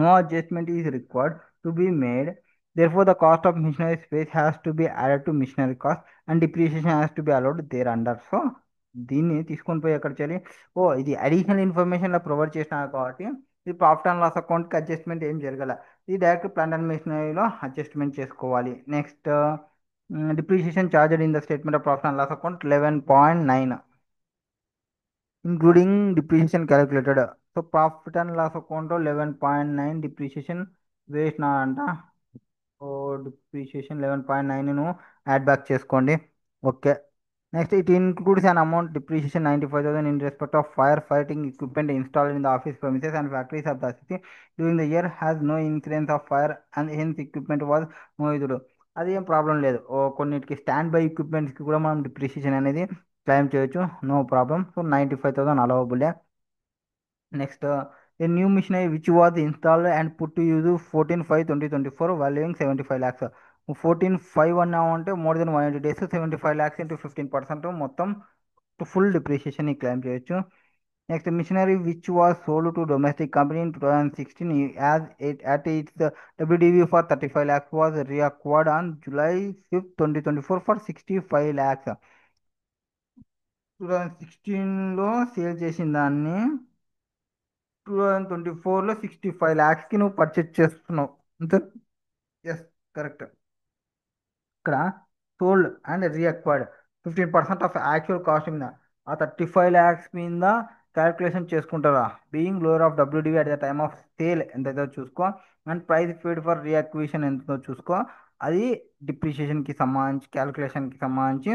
no adjustment is required to be made. Therefore, the cost of machinery space has to be added to machinery cost and depreciation has to be allowed thereunder. So, దీన్ని తీసుకొని పోయి ఎక్కడ చేయాలి? ఇది additional ఇన్ఫర్మేషన్లో provide చేసిన కాబట్టి ఇది profit and loss అకౌంట్కి అడ్జస్ట్మెంట్ ఏం జరగల. ఇది డైరెక్ట్ ప్లాంట్ అండ్ మెషినరీలో అడ్జస్ట్మెంట్ చేసుకోవాలి. Next depreciation charged in the statement of profit and loss account 11.9 including depreciation calculated. So profit and loss అకౌంట్లో 11.9 డిప్రిషియేషన్ వేసిన అంట. సో డిప్రిషియేషన్ 11.9ను యాడ్ బ్యాక్ చేసుకోండి. Okay, next it includes an amount depreciation 95,000 in respect of fire fighting equipment installed in the office premises and factories of the city during the year has no incidence of fire and hence equipment was moved. అది ఏం problem లేదు. కొన్నిటికి stand by ఎక్విప్మెంట్స్కి కూడా మనం depreciation అనేది claim చేయొచ్చు, no problem. So 95,000 అలవబులే. Next a new machinery which was installed and put to use 14/5/2024 valuing 75 lakhs. 14/5 అన్నామంటే more than 180 days, 75 lakhs into 15% మొత్తం ఫుల్ డిప్రిషియేషన్ క్లెయిమ్ చేయొచ్చు. Next machinery which was sold to domestic company in 2016 as at its WDV for 35 lakhs was reacquired on July 5th 2024 for 65 lakhs. 2016లో sale చేసిన దాన్ని 2024లో 65 lakhsకి నువ్వు purchase చేస్తున్నావు అంతే. Yes, correct. ఇక్కడ sold and reacquired 15% of actual cost మీద ఆ 35 lakhs మీద క్యాల్కులేషన్ చేసుకుంటారా. Being lower of WDV at the time of sale ఎంతైతే చూసుకో, and price paid for reacquisition ఎంతో చూసుకో. అది డిప్రిషియేషన్కి సంబంధించి క్యాలిక్యులేషన్కి సంబంధించి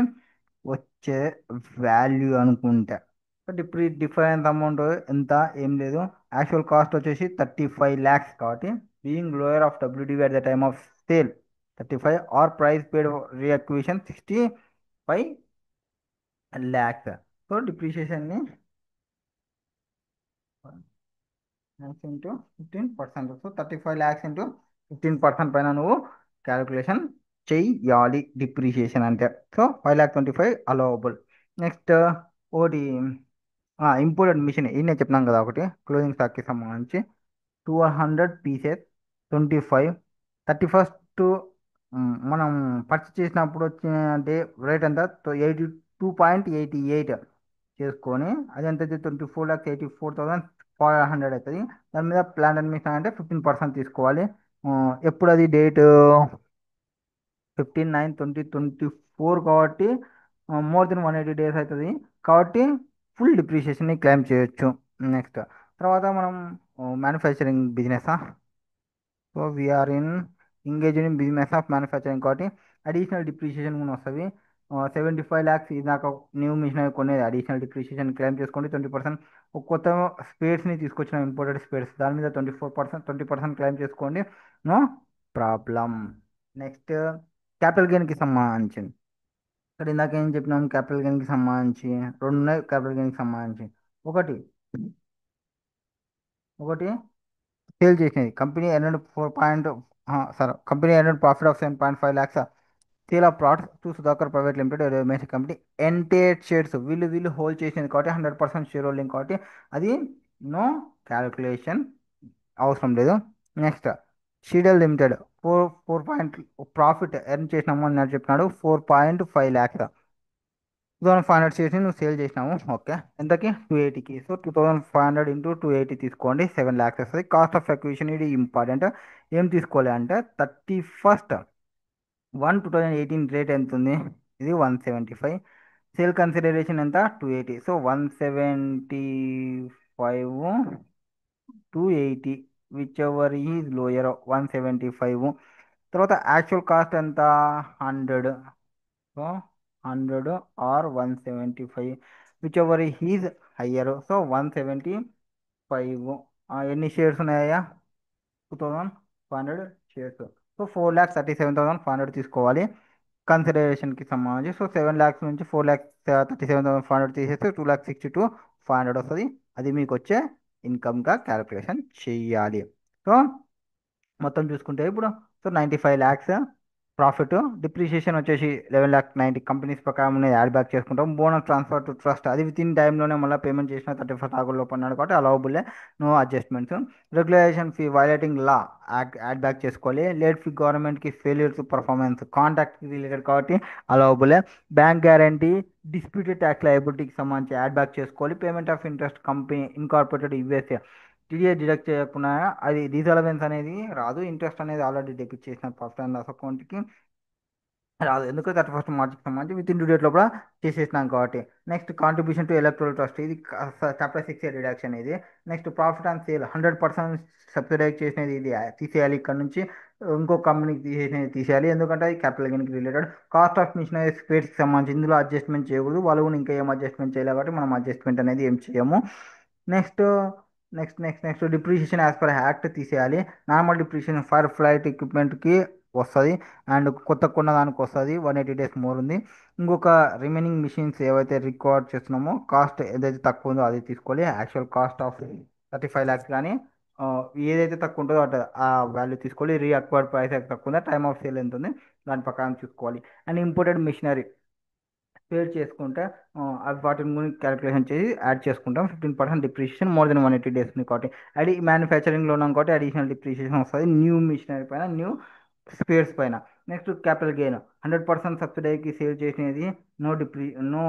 వచ్చే వాల్యూ అనుకుంటా. డిఫరెన్స్ అమౌంట్ ఎంత ఏం లేదు. యాక్చువల్ కాస్ట్ వచ్చేసి 35 lakhs కాబట్టి being lower of WDV at the time of sale 35 or price paid reacquisition 65 lakhs. So డిప్రిషియేషన్ని lakhs into 15%. So 35 lakhs into 15% పైన నువ్వు క్యాలిక్యులేషన్ చెయ్యాలి డిప్రిషియేషన్ అంటే. So 5,25,000 allowable. నెక్స్ట్ ఒకటి ఇంపోర్టెడ్ మిషన్ ఇది నేను చెప్పినాను కదా, ఒకటి క్లోజింగ్ స్టాక్కి సంబంధించి 200 pieces 25 31st మనం పర్చేస్ చేసినప్పుడు వచ్చిన అంటే రేట్ ఎంత 82.88 చేసుకొని అది ఎంత 24,84,500 అవుతుంది. దాని మీద ప్లాన్ అడ్మిషన్ అంటే 15% తీసుకోవాలి. ఆ, ఎప్పుడు అది డేట్ 15/9/2024 కాబట్టి మోర్ దెన్ 180 days అవుతుంది కాబట్టి ఫుల్ డిప్రిషియేషన్ని క్లెయిమ్ చేయొచ్చు. నెక్స్ట్ తర్వాత మనం manufacturing business. So we are in engage in business of manufacturing కాబట్టి అడిషనల్ డిప్రిషియేషన్ కూడా వస్తుంది. 75 lakhs ఇదాకా న్యూ మిషన్ కొనేది అడిషనల్ డిప్రిషియేషన్ క్లెయిమ్ చేసుకోండి 20%. ఒక కొత్త స్పేర్స్ని తీసుకొచ్చిన ఇంపోర్టెడ్ స్పేర్స్ దాని మీద 20% క్లెయిమ్ చేసుకోండి, నో ప్రాబ్లం. నెక్స్ట్ క్యాపిటల్ గెయిన్కి సంబంధించింది. ఇక్కడ ఇందాక ఏం చెప్పినాం, క్యాపిటల్ గెయిన్కి సంబంధించి రెండు ఉన్నాయి. క్యాపిటల్ గెయిన్కి సంబంధించి ఒకటి ఒకటి సేల్ చేసినది company earned 4 sir company earned profit of 7.5 lakhs. Sale of plots to Sudhakar private limited మేషన్ కంపెనీ ఎంటైర్ షేర్స్ వీళ్ళు హోల్డ్ చేసింది కాబట్టి 100% షేర్ హోల్డింగ్ కాబట్టి అది నో క్యాలిక్యులేషన్ అవసరం లేదు. నెక్స్ట్ షీడల్ లిమిటెడ్ 4 ప్రాఫిట్ ఎర్న్ చేసిన అమౌంట్ నేను చెప్పినాడు 4.5 lakhs. 2,500 షేర్స్ని నువ్వు సేల్ చేసినావు, ఓకే. ఎంతకి 280కి. సో 2,500 ఇంటూ 280 తీసుకోండి 7 lakhs వస్తుంది. కాస్ట్ ఆఫ్ అక్విజిషన్ ఇది ఇంపార్టెంట్. ఏం తీసుకోవాలి అంటే 31/1/2018 రేట్ ఎంత ఉంది, ఇది 175. సేల్ కన్సిడరేషన్ ఎంత 280. So 175 280 whichever is lower 175. తర్వాత యాక్చువల్ కాస్ట్ ఎంత 100. So 100 or 175 whichever is higher. So 175. ఎన్ని షేర్స్ ఉన్నాయా 2,500 షేర్స్. సో 4,37,500 తీసుకోవాలి కన్సిడరేషన్కి సంబంధించి. సో 7 lakhs నుంచి 4,37,500 తీసేస్తే 2,62,500 వస్తుంది. అది మీకు వచ్చే ఇన్కమ్గా క్యాలిక్యులేషన్ చేయాలి. సో మొత్తం చూసుకుంటే ఇప్పుడు సో 95 lakhs ప్రాఫిట్. డిప్రిషియేషన్ వచ్చేసి 11,90,000 కంపెనీస్ ప్రకారం అనేది యాడ్ బ్యాక్ చేసుకుంటాం. బోనస్ ట్రాన్స్ఫర్ టు ట్రస్ట్ అది విత్ ఇన్ టైంలోనే మళ్ళీ పేమెంట్ చేసిన 31st ఆగస్టు లోపు అన్నాడు కాబట్టి అలవబుల్లే, no adjustments. Regulation fee violating law add back చేసుకోవాలి. లేట్ ఫీ గవర్నమెంట్కి failure to performance contract related కాబట్టి అలవబుల్లే. బ్యాంక్ గ్యారంటీ డిస్ప్యూటెడ్ ట్యాక్స్ లయబిలిటీకి సంబంధించి యాడ్ బ్యాక్ చేసుకోవాలి. Payment of interest company incorporated USA TDS deduct చేయకుండా అది రీసలవెన్స్ అనేది రాదు. ఇంట్రెస్ట్ అనేది ఆల్రెడీ డెబిట్ చేసిన ప్రాఫిట్ అండ్ లాస్ అకౌంట్కి రాదు, ఎందుకంటే 31st మార్చికి సంబంధించి విత్ ఇన్ డ్యూ డేట్ లోపల చేసేసినాం కాబట్టి. Next contribution to electoral trust ఇది చాప్టర్ 6 రిడక్షన్ ఇది. Next profit on sale 100% subsidise చేసినది ఇది తీసేయాలి ఇక్కడ నుంచి. ఇంకో కంపెనీకి తీసేసినది తీసేయాలి ఎందుకంటే అది క్యాపిటల్ గెయిన్కి రిలేటెడ్. కాస్ట్ ఆఫ్ మిషనరీ స్పేర్స్కి సంబంధించి ఇందులో అడ్జస్ట్మెంట్ చేయకూడదు, వాళ్ళు కూడా ఇంకా ఏం అడ్జస్ట్మెంట్ చేయలేదు కాబట్టి మనం అడ్జస్ట్మెంట్ అనేది ఏం చేయము. Next next depreciation as per act తీసేయాలి. నార్మల్ డిప్రిషియేషన్ ఫర్ ఫ్లైట్ ఎక్విప్మెంట్కి వస్తుంది అండ్ కొత్త కొన్న దానికి వస్తుంది 180 days మోర్ ఉంది. ఇంకొక రిమైనింగ్ మిషన్స్ ఏవైతే రికార్డ్ చేస్తున్నామో కాస్ట్ ఏదైతే తక్కువ ఉందో అది తీసుకోవాలి. యాక్చువల్ కాస్ట్ ఆఫ్ 35 lakhs కానీ ఆ, ఏదైతే తక్కువ ఉంటుందో ఆ వాల్యూ తీసుకోవాలి. రీఅక్వైర్డ్ ప్రైస్ అయితే తక్కువ ఉందా టైమ్ ఆఫ్ సేల్ ఎంత ఉంది దాని ప్రకారం చూసుకోవాలి. అండ్ ఇంపోర్టెడ్ మిషనరీ పేర్ చేసుకుంటే అవి వాటిని గురించి క్యాలిక్యులేషన్ చేసి యాడ్ చేసుకుంటాం. 15% డిప్రిషియేషన్ మోర్ దెన్ 180 days ఉంది కాబట్టి. అది మ్యానుఫ్యాక్చరింగ్లో ఉన్నాం కాబట్టి అడిషనల్ డిప్రిషియేషన్ వస్తుంది న్యూ మిషనరీ పైన న్యూ స్పేర్స్ పైన. నెక్స్ట్ క్యాపిటల్ గెయిన్ 100% సబ్సిడీకి సేల్ చేసినది నో నో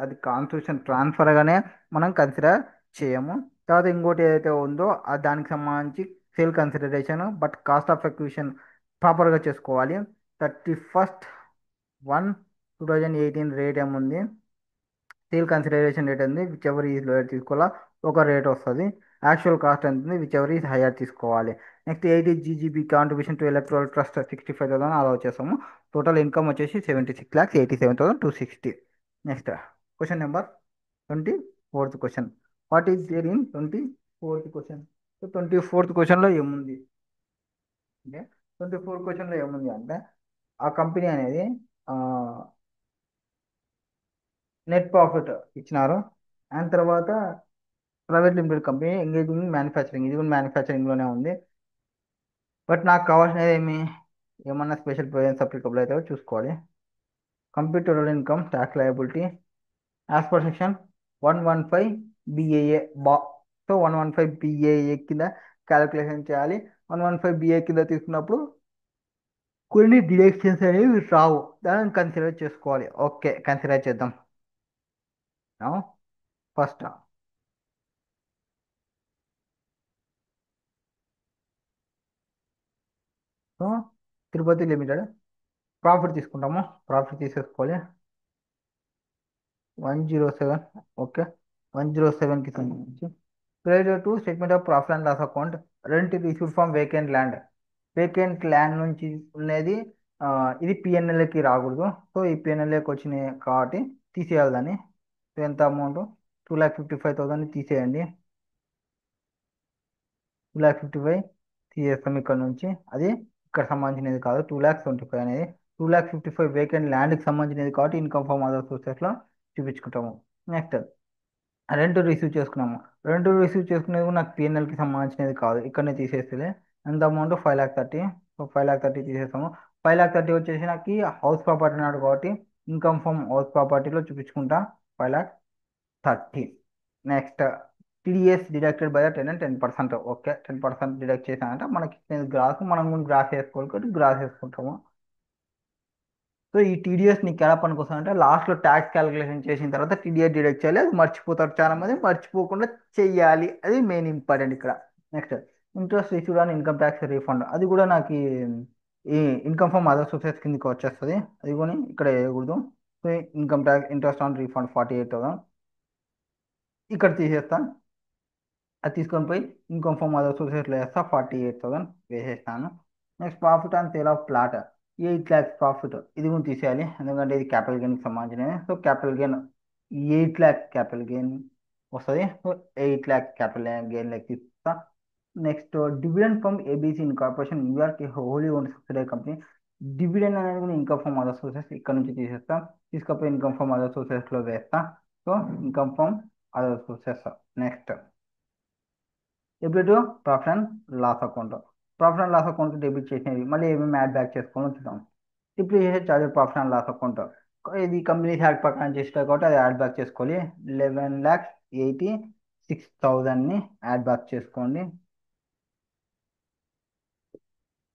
అది కాన్స్టిట్యూషన్ ట్రాన్స్ఫర్గానే మనం కన్సిడర్ చేయము. తర్వాత ఇంకోటి ఏదైతే ఉందో దానికి సంబంధించి sale consideration but cost of acquisition ప్రాపర్గా చేసుకోవాలి. 31/1/2018 రేట్ ఏముంది సేల్ కన్సిడరేషన్ రేట్ అనేది విచ్ ఎవర్ ఈజ్ లోయర్ తీసుకోవాలా, ఒక రేట్ వస్తుంది. యాక్చువల్ కాస్ట్ అనేది విచ్ ఎవర్ ఈజ్ హైయర్ తీసుకోవాలి. Next 80 GGB contribution to electoral trust 65,000 అలా వచ్చేసాము. టోటల్ ఇన్కమ్ వచ్చేసి 76,87,260. Next question number 24th question. What is there in 24th question? So 24th క్వశ్చన్లో ఏముంది అంటే, 24th క్వశ్చన్లో ఏముంది అంటే, ఆ కంపెనీ అనేది నెట్ ప్రాఫిట్ ఇచ్చినారు. అండ్ తర్వాత private limited company engaging manufacturing, ఇది కూడా మ్యానుఫ్యాక్చరింగ్లోనే ఉంది. బట్ నాకు కావాల్సినది ఏమన్నా స్పెషల్ ప్రొవిజన్స్ అప్లికబుల్ అయితే చూసుకోవాలి. Computer income tax liability as per section 115 BAA బా. సో 115 BAA కింద క్యాలిక్యులేషన్ చేయాలి. 115 BA కింద తీసుకున్నప్పుడు కొన్ని డిడక్షన్స్ అనేవి రావు, దాన్ని కన్సిడర్ చేసుకోవాలి. ఓకే, కన్సిడర్ చేద్దాం. First so Tirupati limited profit తీసుకుంటాము. ప్రాఫిట్ తీసేసుకోవాలి 107. ఓకే, 107కి సంబంధించి credit to statement of profit and loss account. Rent received from vacant land. Vacant land నుంచి ఉన్నది ఇది పిఎన్ఎల్కి రాకూడదు. సో ఈ పిఎన్ఎల్కి వచ్చినాయి కాబట్టి తీసేయాలి దాన్ని. సో ఎంత అమౌంట్? 2,55,000 తీసేయండి. 2,55,000 తీసేస్తాం ఇక్కడ నుంచి. అది ఇక్కడ సంబంధించినది కాదు. 2,25,000 అనేది 2,55,000 వేకెంట్ ల్యాండ్కి సంబంధించినది కాబట్టి ఇన్కమ్ ఫ్రమ్ అదర్ సోర్సెస్లో చూపించుకుంటాము. నెక్స్ట్ రెంట్ రిసీవ్ చేసుకున్నాము. రెంట్ రిసీవ్ చేసుకునేది కూడా నాకు పిఎన్ఎల్కి సంబంధించినది కాదు, ఇక్కడనే తీసేస్తే ఎంత అమౌంట్ 5,30,000. సో 5,30,000 తీసేస్తాము. 5,30,000 వచ్చేసి నాకు హౌస్ ప్రాపర్టీ అన్నాడు కాబట్టి ఇన్కమ్ ఫ్రమ్ హౌస్ ప్రాపర్టీలో చూపించుకుంటా 5,30,000. Next TDS deducted by the tenant 10%. Okay, 10% deduct చేశానంటే మనకి గ్రాస్, మనం కూడా గ్రాస్ వేసుకోవాలి కాబట్టి గ్రాస్ వేసుకుంటాము. సో ఈ టీడీఎస్ నీకు ఎలా పనికి అంటే, లాస్ట్లో ట్యాక్స్ క్యాలిక్యులేషన్ చేసిన తర్వాత టీడీఎస్ డిడక్ట్ చేయాలి. అది మర్చిపోతారు చాలా మంది, మర్చిపోకుండా చెయ్యాలి, అది మెయిన్ ఇంపార్టెంట్ ఇక్కడ. Next interest received on income tax refund, అది కూడా నాకు ఈ ఇన్కమ్ ఫ్రమ్ అదర్ సోర్సెస్ కిందకి వచ్చేస్తుంది. అది కూడా ఇక్కడ వేయకూడదు. So income tax interest on refund 48,000 ఇక్కడ తీసేస్తాను. అది తీసుకొని పోయి ఇన్కమ్ ఫ్రమ్ అదర్ సోర్సెస్లో వేస్తా 48,000 వేసేస్తాను. Next profit on sale of plot 8 lakhs profit, ఇది కూడా తీసేయాలి ఎందుకంటే ఇది క్యాపిటల్ గెయిన్కి సంబంధించినది. So capital gain 8 lakhs capital gain వస్తుంది. సో 8 lakhs క్యాపిటల్ గెయిన్ లెక్క తీస్తా. Next dividend from ABC incorporation New York wholly owned subsidiary company. Dividend అనేది కూడా ఇన్కమ్ ఫ్రమ్ అదర్ సోర్సెస్ ఇక్కడ నుంచి తీసేస్తా. తీసుకపోయి ఇన్కమ్ ఫ్రమ్ అదర్ సోర్సెస్లో వేస్తా. So income from other sources. Next debit profit and loss account. Profit and loss account debit చేసినవి మళ్ళీ ఏమేమి యాడ్ బ్యాక్ చేసుకోవాలో చూద్దాం. Depreciation charge profit and loss account, ఇది కంపెనీ యాక్ట్ ప్రకారం చేస్తారు కాబట్టి అది యాడ్ బ్యాక్ చేసుకోవాలి. 11,86,000ని యాడ్ బ్యాక్ చేసుకోండి.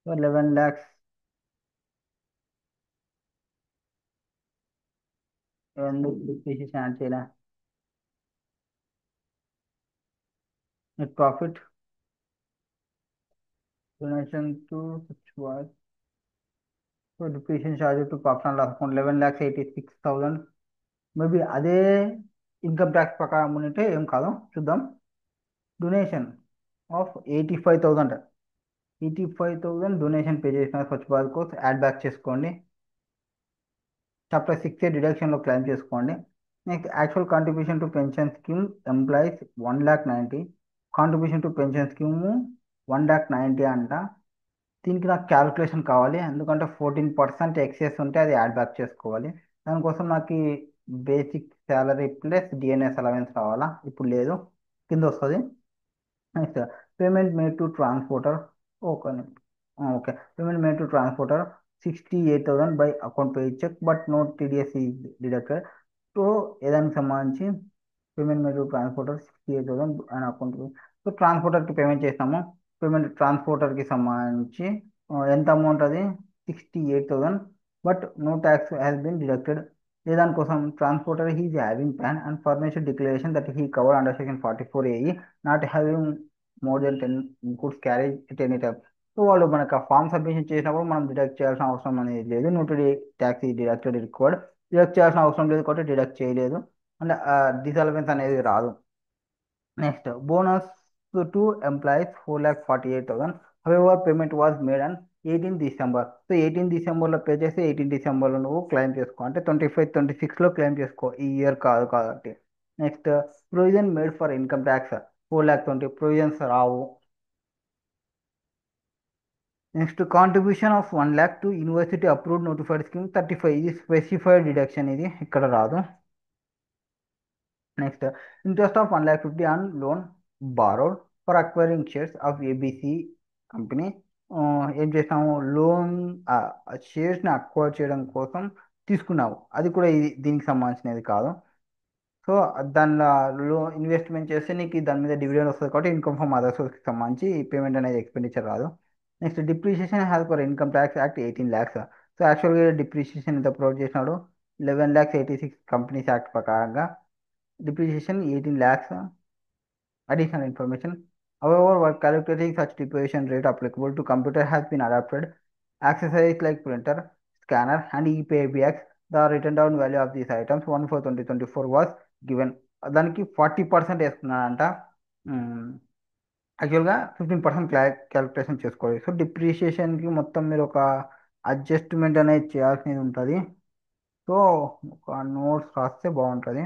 సో 11 lakhs ఎందుకు డిప్రిసియేషన్ యాడ్ చేయాలి? Net profit donation to so depreciation charge to profit and loss account 11,86,000. Maybe అదే ఇన్కమ్ ట్యాక్స్ ప్రకారం ఉంటే ఏం కాదు, చూద్దాం. డొనేషన్ ఆఫ్ 85,000, 85,000 డొనేషన్ పే చేసిన స్వచ్ఛ భారత్ కోసం యాడ్ బ్యాక్ చేసుకోండి. చాప్టర్ 6 డిడక్షన్లో క్లెయిమ్ చేసుకోండి. Next actual contribution to pension scheme employees 1,90,000. Contribution to pension scheme 1,90,000 అంట. దీనికి నాకు క్యాలిక్యులేషన్ కావాలి ఎందుకంటే 14% ఎక్సెస్ ఉంటే అది యాడ్ బ్యాక్ చేసుకోవాలి. దానికోసం నాకు basic salary plus DNS allowance రావాలా, ఇప్పుడు లేదు, కింద వస్తుంది. Next payment made to transporter. Okay, okay, payment made to transporter 68,000 by account pay cheque but note TDS is deducted. So ఏదానికి సంబంధించి payment made to transporter 68,000 and account. So ట్రాన్స్పోర్టర్కి payment చేస్తాము. పేమెంట్ ట్రాన్స్పోర్టర్కి సంబంధించి ఎంత అమౌంట్ అది 68,000 but no tax has been deducted. దానికోసం transporter he's having plan and furnished declaration that he cover under section 44AE not having more than 10 goods carriage at any time. So వాళ్ళు మనకు ఆ ఫామ్ సబ్మిషన్ చేసినప్పుడు మనం deduct చేయాల్సిన అవసరం అనేది లేదు. Notary tax deducted required, deduct చేయాల్సిన అవసరం లేదు కాబట్టి డిడక్ట్ చేయలేదు. అంటే డిసలవెన్స్ అనేది రాదు. Next bonus to employees 4,48,000. However payment was made on 18 December. So 18 డిసెంబర్లో పే చేసి 18 డిసెంబర్లో నువ్వు క్లెయిమ్ చేసుకో, అంటే 25, 26లో క్లెయిమ్ చేసుకో, ఈ ఇయర్ కాదు కాబట్టి. Next provision made for income tax 4,20,000, provisions రావు. Next contribution of 1 lakh to university approved notified scheme 35, ఇది స్పెసిఫైడ్ డిడక్షన్, ఇది ఇక్కడ రాదు. Next interest of 1,50,000 on loan borrowed for acquiring shares of ABC company. ఏం చేసాము, loan షేర్స్ని acquire చేయడం కోసం తీసుకున్నావు, అది కూడా ఇది దీనికి సంబంధించినది కాదు. సో దానిలో ఇన్వెస్ట్మెంట్ చేస్తే నీకు దాని మీద డివిడెండ్ వస్తుంది కాబట్టి ఇన్కమ్ ఫ్రమ్ అదర్ సోర్స్కి సంబంధించి ఈ పేమెంట్ అనేది ఎక్స్పెండిచర్ రాదు. Next depreciation has per income tax act 18 lakhs. So యాక్చువల్గా డిప్రిషియేషన్ ఎంత ప్రొవైడ్ చేసినాడు, 11,86 కంపెనీస్ యాక్ట్ ప్రకారంగా depreciation 18 lakhs. Additional information. However, while calculating such depreciation rate applicable to computer has been adapted, accessories like printer, scanner, and EPIBX, the written down value of these items 1/4/2024 was given. దానికి 40% వేసుకున్నానంట. యాక్చువల్గా 15% calculation చేసుకోవాలి. So డిప్రిషియేషన్కి మొత్తం మీరు ఒక adjustment అనేది చేయాల్సింది ఉంటుంది. So ఒక నోట్స్ రాస్తే బాగుంటుంది.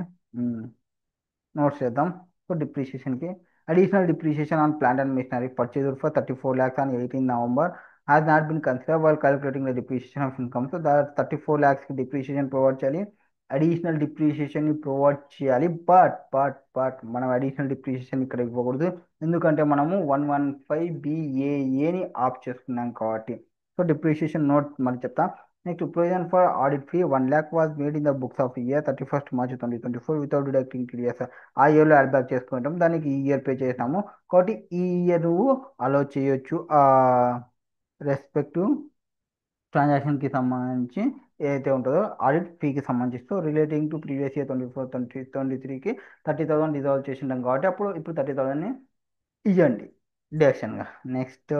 నోట్స్ చేద్దాం. సో డిప్రిషియేషన్కి additional depreciation on plant and machinery purchased for 34 lakhs on 18 November has not been consider while calculating the depreciation of income. So 34 lakhsకి డిప్రిషియేషన్ ప్రొవైడ్ చేయాలి, అడిషనల్ డిప్రిషియేషన్ ప్రొవైడ్ చేయాలి. But మనం additional depreciation ఇక్కడ ఇవ్వకూడదు, ఎందుకంటే మనము 115BAAని of చేసుకున్నాం కాబట్టి. సో డిప్రిషియేషన్ నోట్ మరి చెప్తా. Next provision for audit fee 1 lakh was made in the books of year 31st March 2024 without deducting TDS. ఆ ఇయర్లో యాడ్ బ్యాక్ చేసుకుంటాం, దానికి ఈ ఇయర్ పే చేసినాము కాబట్టి ఈ ఇయర్ నువ్వు అలో చేయొచ్చు ఆ రెస్పెక్టివ్ ట్రాన్సాక్షన్కి సంబంధించి ఏదైతే ఉంటుందో ఆడిట్ ఫీకి సంబంధించి. So relating to previous year 24-23కి 30,000 రిజాల్వ్ చేసి ఉంటాం కాబట్టి అప్పుడు ఇప్పుడు 30,000ని ఇవ్వండి డిడక్షన్గా. Next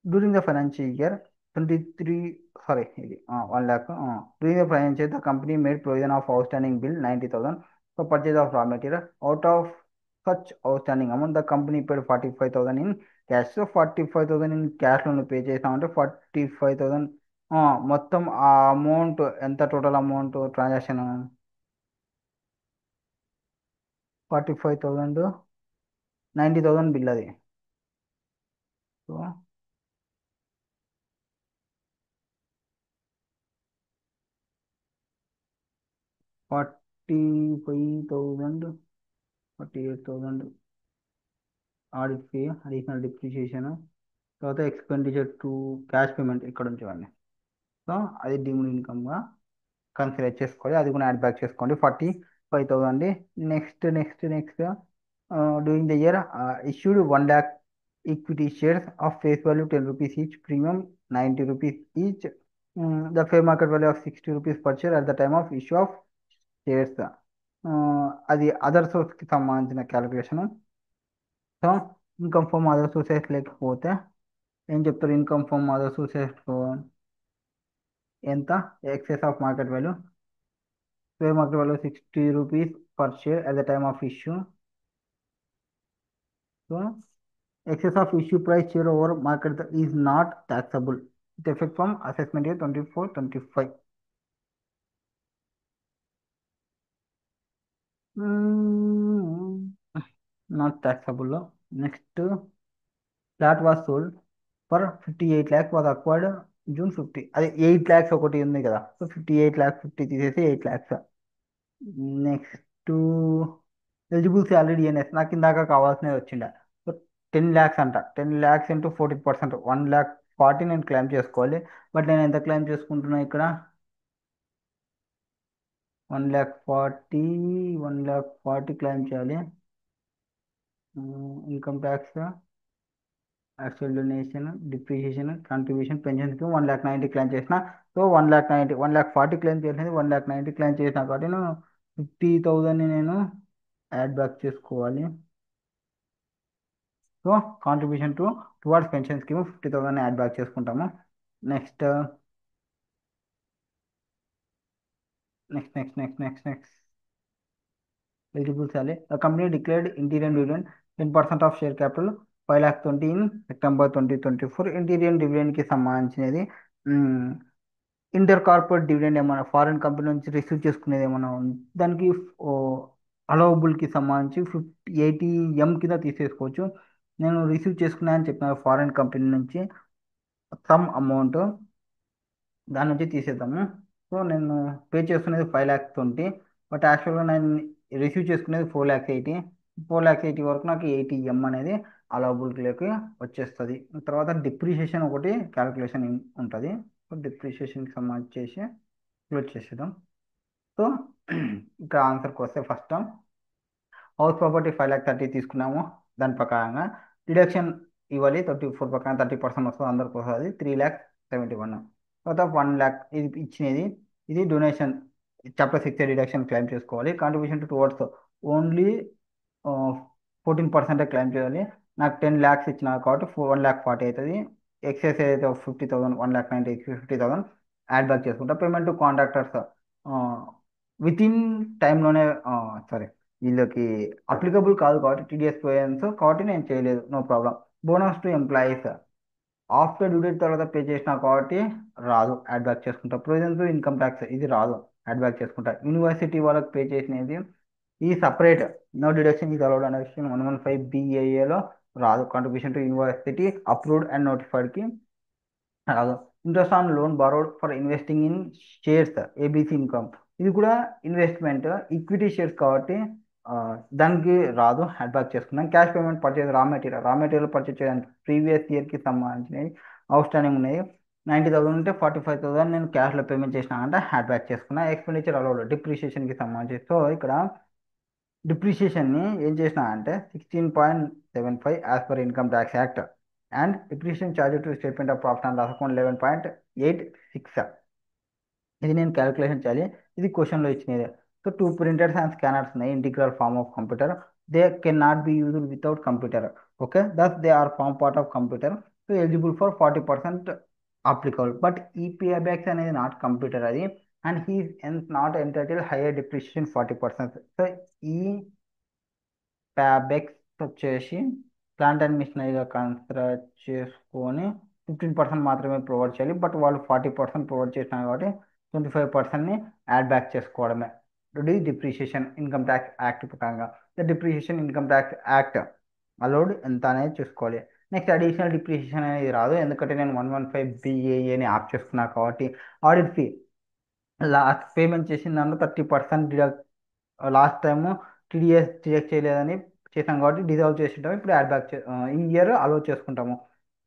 during the financial year 23, sorry ఇది 1 lakh. During the financial year the company made provision of outstanding bill 90,000 for purchase of raw material. Out of such outstanding amount the company paid 45,000 in cash. So 45,000 in క్యాష్లో నువ్వు pay చేసామంటే 45,000 మొత్తం ఆ amount ఎంత, total amount transaction 45,000, 90,000 bill అది. So 45,000, 48,000 audit fee, additional depreciation, తర్వాత expenditure to cash payment ఇక్కడ ఉంచేవాడిని. So అది డీమ్డ్ ఇన్కమ్గా కన్సిడర్ చేసుకోవాలి, అది కూడా యాడ్ బ్యాక్ చేసుకోండి 45,000. Next during the year issued 1 lakh equity shares of face value 10 rupees each, premium 90 rupees each. The fair market value of 60 rupees per share at the time of issue of shares. అది other సోర్స్కి సంబంధించిన calculation. So income from other sources లేకపోతే ఏం చెప్తారు, income from other sources ఎంత, excess of market value, fair market value 60 rupees per share at the time of issue. So excess of issue price share over market is not taxable with effect from assessment year 24-25. Not taxable. Next, flat was sold for 58 lakhs was acquired June 50. అదే 8 lakhs ఒకటి ఉంది కదా, so 58 lakhs 50 తీసేసి 8 lakhs. Next eligible salary DNS నాకు ఇందాక కావాల్సినవి వచ్చిండ. So 10 lakhs అంట, 10 lakhs into 40%, 1,40,000 నేను క్లెయిమ్ చేసుకోవాలి. బట్ నేను ఎంత క్లెయిమ్ చేసుకుంటున్నా ఇక్కడ, 1,40,000, 1,40,000 క్లెయిమ్ చేయాలి. Income tax, actual donation, depreciation, contribution, పెన్షన్కి 1,90,000 క్లెయిమ్ చేసిన. సో 1,90,000, 1,40,000 క్లెయిమ్ చేసింది, 1,90,000 క్లెయిమ్ చేసిన కాబట్టి నేను 50,000ని నేను యాడ్ బ్యాక్ చేసుకోవాలి. So contribution towards pension scheme 50,000 add back చేసుకుంటాము. Next next. Eligible salary. The company declared interim dividend 10% of share capital 5,20,000 in September 2024. Interior డివిడెండ్కి సంబంధించినది ఇంటర్ కార్పొరేట్ డివిడెండ్ ఏమైనా ఫారిన్ కంపెనీ నుంచి రిసీవ్ చేసుకునేది ఏమైనా దానికి అలవబుల్కి సంబంధించి 80M కింద తీసేసుకోవచ్చు. నేను రిసీవ్ చేసుకున్నా అని చెప్పిన ఫారిన్ కంపెనీ నుంచి సమ్ అమౌంట్ దాని నుంచి తీసేద్దాము. సో నేను పే చేసుకునేది 5,20,000, బట్ యాక్చువల్గా నేను రిసీవ్ చేసుకునేది 4,80,000. 4,80,000 వరకు నాకు 80M అనేది అలవబుల్కి వచ్చేస్తుంది. తర్వాత డిప్రిషియేషన్ ఒకటి క్యాలిక్యులేషన్ ఉంటుంది. సో డిప్రిషియేషన్కి సంబంధించి క్లోజ్ చేసేద్దాం. సో ఇక్కడ ఆన్సర్కి వస్తే ఫస్ట్ హౌస్ ప్రాపర్టీ 5,30,000 తీసుకున్నాము. దాని ప్రకారంగా డిడక్షన్ ఇవ్వాలి. 34 ప్రకారం 30% వస్తుంది, అందరికి వస్తుంది 3,71. తర్వాత 1,00,000 ఇది ఇచ్చినది. ఇది డొనేషన్ చాప్టర్ 6 డిడక్షన్ క్లెయిమ్ చేసుకోవాలి. కాంట్రిబ్యూషన్ టువర్డ్స్ ఓన్లీ 14% క్లెయిమ్ చేయాలి. నాకు 10 lakhs ఇచ్చిన కాబట్టి 1,40,000 అవుతుంది. ఎక్సెస్ అయితే 50,000, 1,90,000, 50,000 యాడ్ బ్యాక్ చేసుకుంటా. Payment to contractors within టైంలోనే, సారీ, వీళ్ళకి అప్లికబుల్ కాదు కాబట్టి టీడీఎస్ పేయన్స్ కాబట్టి నేను చేయలేదు, no problem. Bonus to employees after due date తర్వాత పే చేసిన కాబట్టి రాదు, యాడ్ బ్యాక్ చేసుకుంటా. ప్రొవిజన్ టు ఇన్కమ్ ట్యాక్స్ ఇది రాదు, యాడ్ బ్యాక్ చేసుకుంటా. యూనివర్సిటీ వాళ్ళకి పే చేసినది ఈ separate, no deduction is allowed అనే విషయం 115BAAలో రాదు. Contribution to university approved and నోటిఫైడ్కి రాదు. Interest on loan borrowed for investing in shares ABC income ఇది కూడా ఇన్వెస్ట్మెంట్ ఈక్విటీ షేర్స్ కాబట్టి దానికి రాదు, హ్యాడ్ బ్యాక్ చేసుకున్నాం. Cash payment purchase raw material purchase చేయడానికి ప్రీవియస్ ఇయర్కి సంబంధించినవి అవుట్ స్టాండింగ్ ఉన్నాయి. 90,000 ఉంటే 45,000 నేను క్యాష్లో పేమెంట్ చేసినా అంటే హ్యాడ్ బ్యాక్ చేసుకున్నా. ఎక్స్పెండిచర్ అలౌడ్ డిప్రిషియేషన్కి సంబంధించి. సో ఇక్కడ డిప్రిషియేషన్ని ఏం చేసిన అంటే 16.75 as per income tax act and depreciation charge to statement of profit and loss account 11.86. ఇది నేను క్యాలిక్యులేషన్ చేయాలి. ఇది క్వశ్చన్లో ఇచ్చినది. సో 2 ప్రింటర్స్ అండ్ స్కానర్స్ ఉన్నాయి. Integral form of computer, they can not be used without computer. Okay, thus they are form part of computer. So eligible for 40% applicable. But EPABX అనేది not computer అది, and he not entitle higher depreciation 40%. సో ఈ PABX వచ్చేసి plant and మిషనరీగా consider చేసుకొని 15% మాత్రమే provide చేయాలి. But వాళ్ళు 40% provide చేసినారు కాబట్టి 25%ని యాడ్ బ్యాక్ చేసుకోవడమే. ఇది డిప్రిషియేషన్ ఇన్కమ్ ట్యాక్స్ యాక్ట్ ప్రకారంగా. The depreciation income tax act allowed ఎంత అనేది చూసుకోవాలి. నెక్స్ట్ అడిషనల్ డిప్రిషియేషన్ అనేది రాదు, ఎందుకంటే నేను 115BAAని ఆప్ చేసుకున్నా కాబట్టి. ఆడిట్ ఫీ లాస్ట్ పేమెంట్ చేసిన దాంట్లో 30% deduct, last time TDS deduct చేయలేదని చేసాం కాబట్టి డిజాల్వ్ చేసింటాము. ఇప్పుడు యాడ్ బ్యాక్ ఈ ఇయర్ అలౌ చేసుకుంటాము.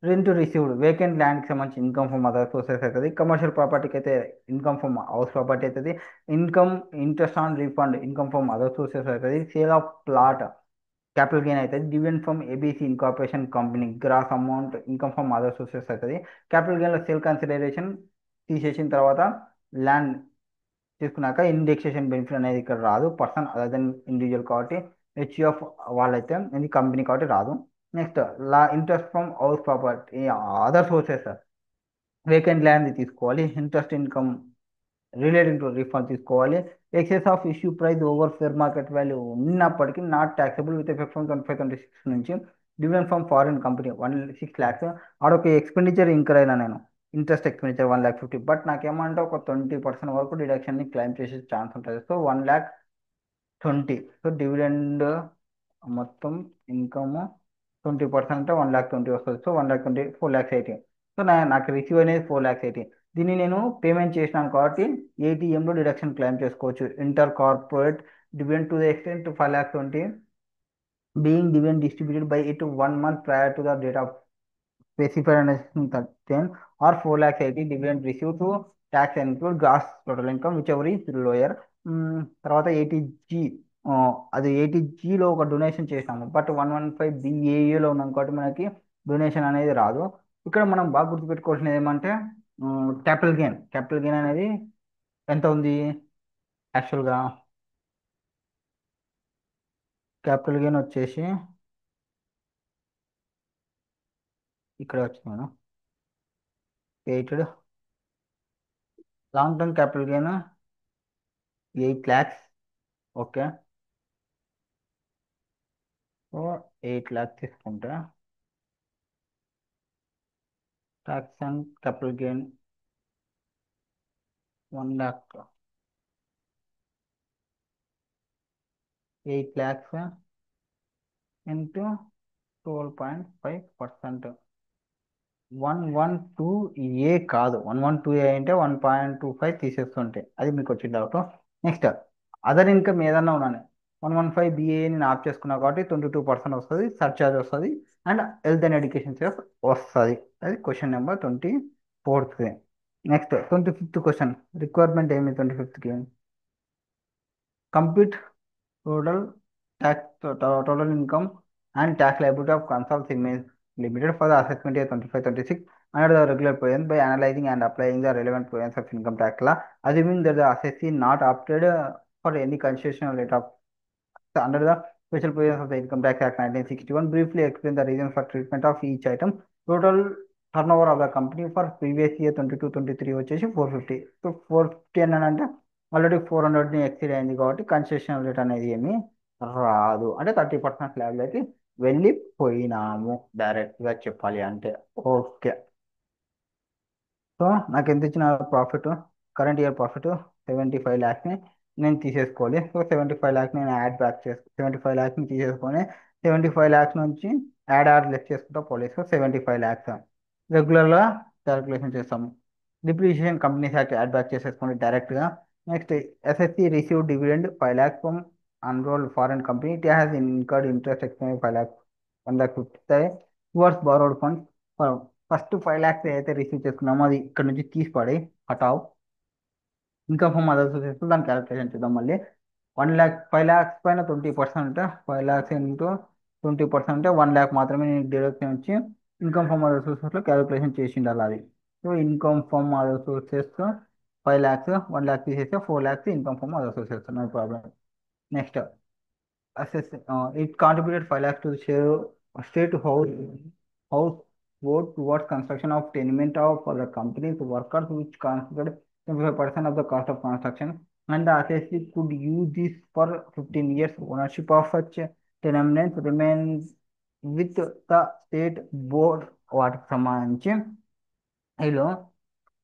రెంట్ రిసీవ్డ్ వేకెంట్ ల్యాండ్కి సంబంధించి ఇన్కమ్ ఫ్రమ్ అదర్ సోర్సెస్ అవుతుంది. కమర్షియల్ ప్రాపర్టీకి అయితే ఇన్కమ్ ఫ్రమ్ హౌస్ ప్రాపర్టీ అవుతుంది. Income interest on refund income from other sources అవుతుంది. Sale of plot capital gain అవుతుంది. Dividend from ABC incorporation company gross amount income from other sources అవుతుంది. Capital గెయిన్లో sale consideration తీసేసిన తర్వాత land తీసుకున్నాక indexation benefit అనేది ఇక్కడ రాదు, పర్సన్ అదర్ దెన్ ఇండివిజువల్ కాబట్టి. హెచ్యుఎఫ్ వాళ్ళైతే ఇది కంపెనీ కాబట్టి రాదు. Next interest from house property other sources vacant land తీసుకోవాలి. Interest income relating to refund తీసుకోవాలి. Excess of issue price over fair market value ఉన్నప్పటికీ not taxable with effect from 25-26 నుంచి. Dividend from foreign company 6 lakhs ఆడొక expenditure incur అయినా నేను interest expenditure 1,50,000, but నాకేమంటే ఒక 20% వరకు డిడక్షన్ని claim చేసే ఛాన్స్ ఉంటుంది. సో 1,20,000. సో డివిడెండ్ మొత్తం ఇన్కమ్ 20% అంటే 1,20,000 వస్తుంది. సో 1,20,000 4,80,000. సో నాకు రిసీవ్ అనేది 4,80,000. దీన్ని నేను పేమెంట్ చేసినాను కాబట్టి 80Mలో డిడక్షన్ క్లెయిమ్ చేసుకోవచ్చు. Inter corporate dividend to the extent 5,20,000 being dividend distributed by it 1 month prior to the date of specified under section 10 or 4,80,000 dividend received to tax and include gross total income whichever is lower. తర్వాత 80G, అది 80Gలో ఒక donation చేసాము, but 115BAAలో ఉన్నాం కాబట్టి మనకి donation అనేది రాదు. ఇక్కడ మనం బాగా గుర్తుపెట్టుకోవాల్సినది ఏమంటే క్యాపిటల్ గెయిన్ అనేది ఎంత ఉంది యాక్చువల్గా. క్యాపిటల్ గెయిన్ వచ్చేసి ఇక్కడ వచ్చినాను ఎయిటెడ్ long term capital gain 8 lakhs. Okay. So 8 lakhs తీసుకుంటే tax and capital gain 1 lakh. 8 lakhs into 12.5%. 112A కాదు, 112A అంటే 1.25 తీసేస్తుంటే అది మీకు వచ్చిన డౌట్. నెక్స్ట్ అదర్ ఇన్కమ్ ఏదన్నా ఉన్నాను, 115BA నేను ఆఫ్ చేసుకున్నా కాబట్టి 22% వస్తుంది, సర్చార్జ్ వస్తుంది and health and education safe వస్తుంది. అది question number 24th. Next 25th question. Requirement ఏమి 25th complete total total income and tax liability of Consul Siemens Limited for the assessment year 25-26 under the regular provisions by analyzing and applying the relevant provisions of income tax law, assuming that the assessee not opted for any concessional rate of under the special provisions of the Income Tax Act 1961. Briefly explain the reasons for treatment of each item. Total turnover of the company for previous year 22-23 వచ్చేసి 450. So 450 అని అంటే already 400ని exceed అయింది కాబట్టి concession rate అనేది ఏమి రాదు, అంటే 30% స్లాబ్లోకి వెళ్ళిపోయినాము డైరెక్ట్గా చెప్పాలి అంటే. ఓకే. సో నాకు ఎంత ఇచ్చిన ప్రాఫిట్, కరెంట్ ఇయర్ ప్రాఫిట్ 75 lakhsని నేను తీసేసుకోవాలి. సో 75 lakhs నేను యాడ్ బ్యాక్ చేసి 75 lakhsని తీసేసుకొని 75 lakhs నుంచి యాడ్ లెస్ చేసుకుంటా పోలీ. సో 75 lakhs రెగ్యులర్గా క్యాలిక్యులేషన్ చేస్తాము. Depreciation companies act add back చేసేసుకోండి డైరెక్ట్గా. Next SSC receive dividend 5 lakhs from unrolled foreign company. It has incurred interest expense 5 lakhs 1,50,000 towards borrowed funds. First 5 lakhs ఏదైతే receive చేసుకున్నామో అది ఇక్కడ నుంచి తీసి పడి హటావ్. ఇన్కమ్ ఫ్రమ్ అదర్ సోర్సెస్ దాన్ని క్యాలిక్యులేషన్ చేద్దాం మళ్ళీ. 1 lakh 5 lakhs పైన 20% అంటే 5 lakhs ఇంటూ 20% అంటే 1 lakh మాత్రమే నేను డిడక్షన్ వచ్చి ఇన్కమ్ ఫ్రమ్ అదర్ సోర్సెస్లో క్యాలిక్యులేషన్ చేసి ఉండాలి అది. So income from other sources 5 lakhs, 1 lakh తీసేస్తే 4 lakhs income from other sources, no problem. Next assess, it contributed 5 lakhs to the share state house vote towards construction of tenement of for the company's workers, which constituted 25% of the cost of construction, and the assessee could use this for 15 years. Ownership of such tenements remains with the state board. వాటికి సంబంధించి వీళ్ళు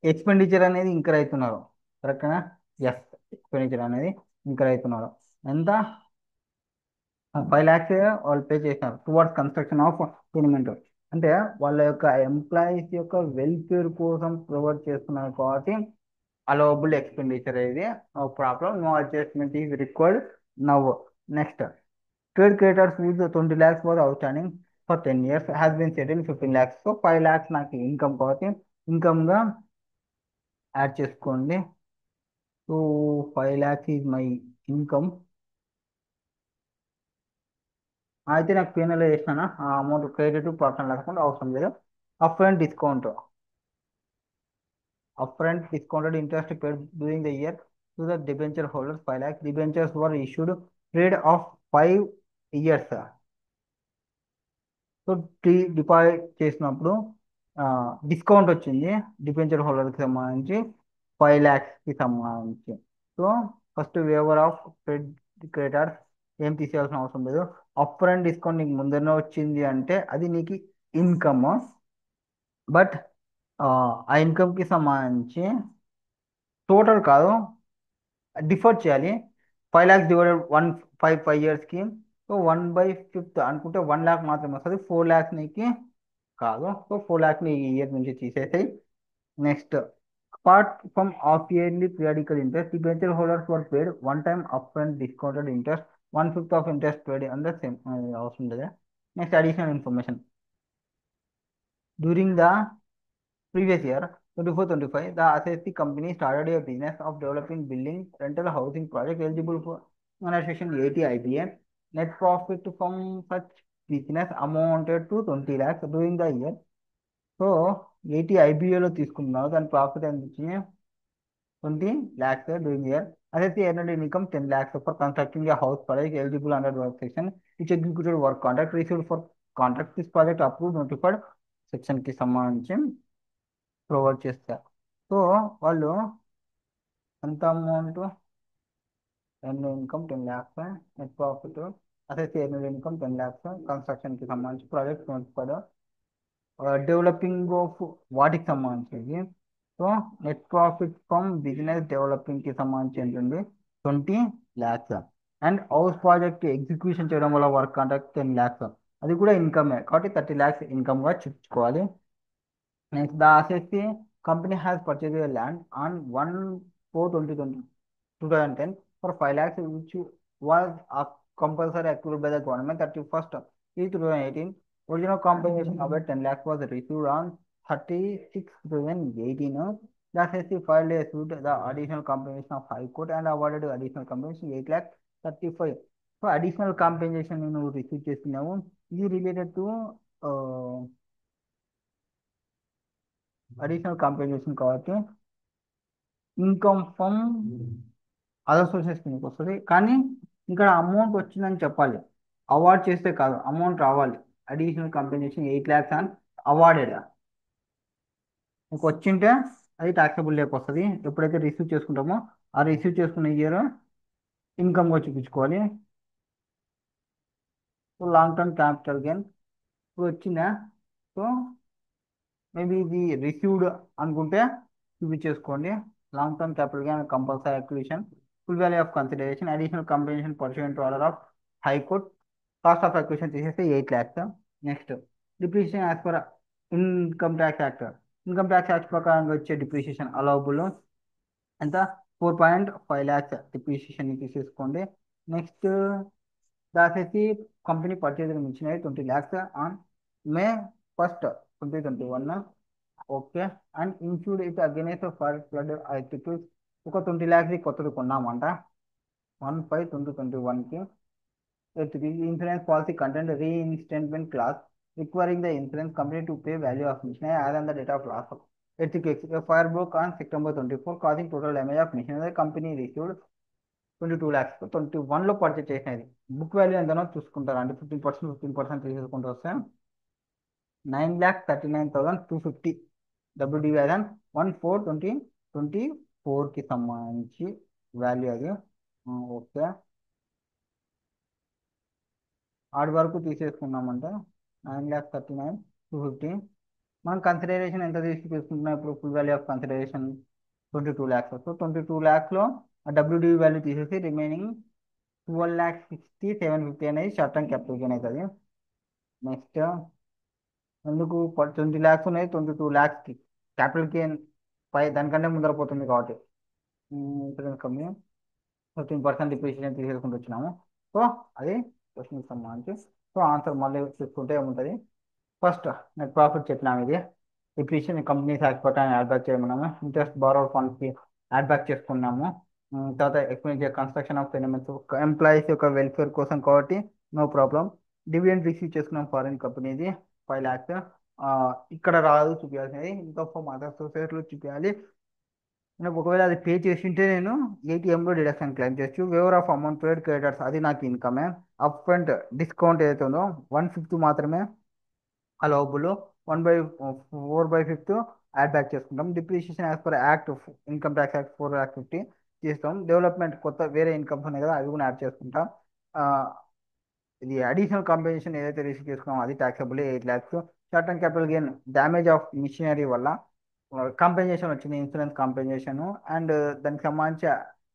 expenditure అనేది incur అవుతున్నారు, కరెక్టేనా? Yes, expenditure అనేది incur అవుతున్నారు. ఎంత? 5 lakhs వాళ్ళు పే చేసినారు టువర్డ్స్ కన్స్ట్రక్షన్ ఆఫ్ టెనిమెంట్. అంటే వాళ్ళ యొక్క ఎంప్లాయీస్ యొక్క వెల్ఫేర్ కోసం ప్రొవైడ్ చేస్తున్నారు కాబట్టి అలవబుల్ ఎక్స్పెండిచర్ ఇది, problem, no adjustment is required now. Next trade creditors with 20 lakhs for outstanding for 10 years has been settle 15 lakhs. So 5 lakhs నాకు ఇన్కమ్ కాబట్టి ఇన్కమ్గా యాడ్ చేసుకోండి. So 5 lakhs is my income. అయితే నాకు PNL చేసిన ఆ amount credit personal account అవసరం లేదు. Up front discount, up front discounted interest paid during the year to the debenture holders 5 lakhs. Debentures were issued period of 5 years. So deposit చేసినప్పుడు discount వచ్చింది debenture హోల్డర్కి సంబంధించి 5 lakhsకి సంబంధించి. So first waiver of creditors ఏం తీసేయాల్సిన అవసరం లేదు. Up front discount నీకు ముందరనే వచ్చింది అంటే అది నీకు ఇన్కమ్, బట్ ఆ ఇన్కమ్కి సంబంధించి టోటల్ కాదు, డిఫర్ చేయాలి. 5 lakhs డివైడెడ్ 5 yearsకి. సో 1/5 అనుకుంటే 1 lakh మాత్రమే వస్తుంది, 4 lakhs నీకు కాదు. సో 4 lakhs ని ఈ ఇయర్ నుంచి తీసేసాయి. Next apart from half yearly periodical interest, debenture holders were paid one time up front discounted interest 1/5 of interest paid under same అవసరం లేదు. Next additional information. During the previous year 24-25, the assessee company started a business of developing building rental housing project eligible for under section 80 IBA. Net profit from such business amounted to 20 lakhs during the year. So 80 ఐబిఏలో తీసుకున్నావు, దాని profit ఎంత వచ్చింది? 20 lakhs during the year. Assessee earned income 10 lakhs for constructing a house project eligible under work section, which executed work contract received for contract. This project approved notified సెక్షన్కి సంబంధించి provide చేస్తారు. So వాళ్ళు ఎంత amount earn income 10 lakhs, net profit assess earn income 10 lakhs, కన్స్ట్రక్షన్కి సంబంధించి project notified, developing of వాటికి సంబంధించి. So net profit from business డెవలపింగ్కి సంబంధించి ఏంటండి 20 lakhs. And house project execution చేయడం వల్ల వర్క్ కాంట్రాక్ట్ 10 lakhs, అది కూడా ఇన్కమే కాబట్టి 30 lakhs ఇన్కమ్గా చూపించుకోవాలి. Next, the assessee company has purchased a land on 1/4/2010 for 5 lakhs, which was compulsory accrued by the government 31st is 2018. Original compensation of 10 lakhs was received on 36/2018. The assessee filed a suit the additional compensation of High Court and awarded additional compensation 8 lakhs 35. So additional compensation నువ్వు receive చేస్తున్నావు. ఇది related to additional compensation కాబట్టి income from other sources కిందకి వస్తుంది. కానీ ఇక్కడ amount వచ్చిందని చెప్పాలి, అవార్డ్ చేస్తే కాదు, అమౌంట్ రావాలి. అడిషనల్ కాంపెన్సేషన్ 8 lakhs అని అవార్డెడ్ మీకు వచ్చింటే అది టాక్సబుల్ లేక వస్తుంది. ఎప్పుడైతే రిసీవ్ చేసుకుంటామో ఆ రిసీవ్ చేసుకున్న ఇయర్ ఇన్కమ్గా చూపించుకోవాలి. So long term capital gain ఇప్పుడు వచ్చిందా, సో మేబీ ఇది రిసీవ్డ్ అనుకుంటే చూపించేసుకోండి. Long term capital gain compulsory acquisition, full value of consideration, additional compensation pursuant to order of high court, cost of acquisition తీసేస్తే 8 lakhs. Next depreciation as per income tax act. Income tax act ప్రకారంగా వచ్చే depreciation allowable ఎంత 4.5 lakhs depreciation తీసేసుకోండి. Next దాచేసి company purchase మించినవి 20 lakhs on May 1st 2021. Okay. And insured it against for flood activities. ఒక 20 lakhs కొత్తది కొన్నామంట 1/5/2021కి. Insurance policy content reinstatement clause requiring the insurance company to pay value of machine as on the date of loss. Fire broke on September 24 causing total damage of machinery. Company received 22 lakhs. 21లో purchase చేసినది. Book value ఎంతనో చూసుకుంటారు అంటే 15% తీసేసుకుంటూ వస్తే 9,39,250 WDV as 1/4/2024కి సంబంధించి value అది. Okay, ఆడి వరకు తీసేసుకున్నామంటే 9,39,250. మనం consideration ఎంత తీసుకుంటున్నాం ఇప్పుడు, full value of consideration 22 lakhs. So 22 lakhsలో WDV value తీసేసి రిమైనింగ్ 12,60,750 అనేది షార్ట్ టర్మ్ క్యాపిటల్ గెయిన్ అవుతుంది. నెక్స్ట్ ఎందుకు 20 lakhs ఉన్నాయి, 22 lakhsకి క్యాపిటల్ గెయిన్ దానికంటే ముందర పోతుంది కాబట్టి ఇన్సూరెన్స్ కంపెనీ 15% డిప్రిషియేషన్ తీసేసుకుంటూ వచ్చినాము. సో అది క్వశ్చన్కి సంబంధించి. సో ఆన్సర్ మళ్ళీ చూసుకుంటే ఏముంటుంది, ఫస్ట్ నెట్ ప్రాఫిట్ చెప్పినాము, ఇది డిప్రిషియేషన్ కంపెనీస్ యాక్ట్ ప్రకారం యాడ్ బ్యాక్ చేయమన్నాము. ఇంట్రెస్ట్ బారోడ్ ఫండ్స్కి యాడ్ బ్యాక్ చేసుకున్నాము. తర్వాత expenditure construction of elements employees యొక్క వెల్ఫేర్ కోసం కాబట్టి నో ప్రాబ్లం. డివిడెండ్ రిసీవ్ చేసుకున్నాం ఫారిన్ కంపెనీది 5 lakhs. ఇక్కడ రాదు చూపించాల్సినది, ఇంకా ఫర్ అదర్ సొసైటీలో చూపించాలి. నాకు ఒకవేళ అది పే చేసింటే నేను ఏటీఎంలో డిడక్షన్ క్లెయిమ్ చేయొచ్చు. Waiver of amount paid creditors అది నాకు ఇన్కమే. అప్ ఫ్రంట్ డిస్కౌంట్ ఏదైతే ఉందో 1/5 మాత్రమే అలౌబుల్, 1/4/5 యాడ్ బ్యాక్ చేసుకుంటాం. Depreciation as per act income tax act 4 Act 50 చేస్తాం. డెవలప్మెంట్ కొత్త వేరే ఇన్కమ్స్ ఉన్నాయి కదా అవి కూడా యాడ్ చేసుకుంటాం. ఇది అడిషనల్ కాంపెన్సేషన్ ఏదైతే రిసీవ్ చేసుకున్నామో అది taxable 8 lakhs. Short term capital gain damage of machinery వల్ల కాంపెన్సేషన్ వచ్చింది, ఇన్సూరెన్స్ కాంపెన్సేషన్. అండ్ దానికి సంబంధించి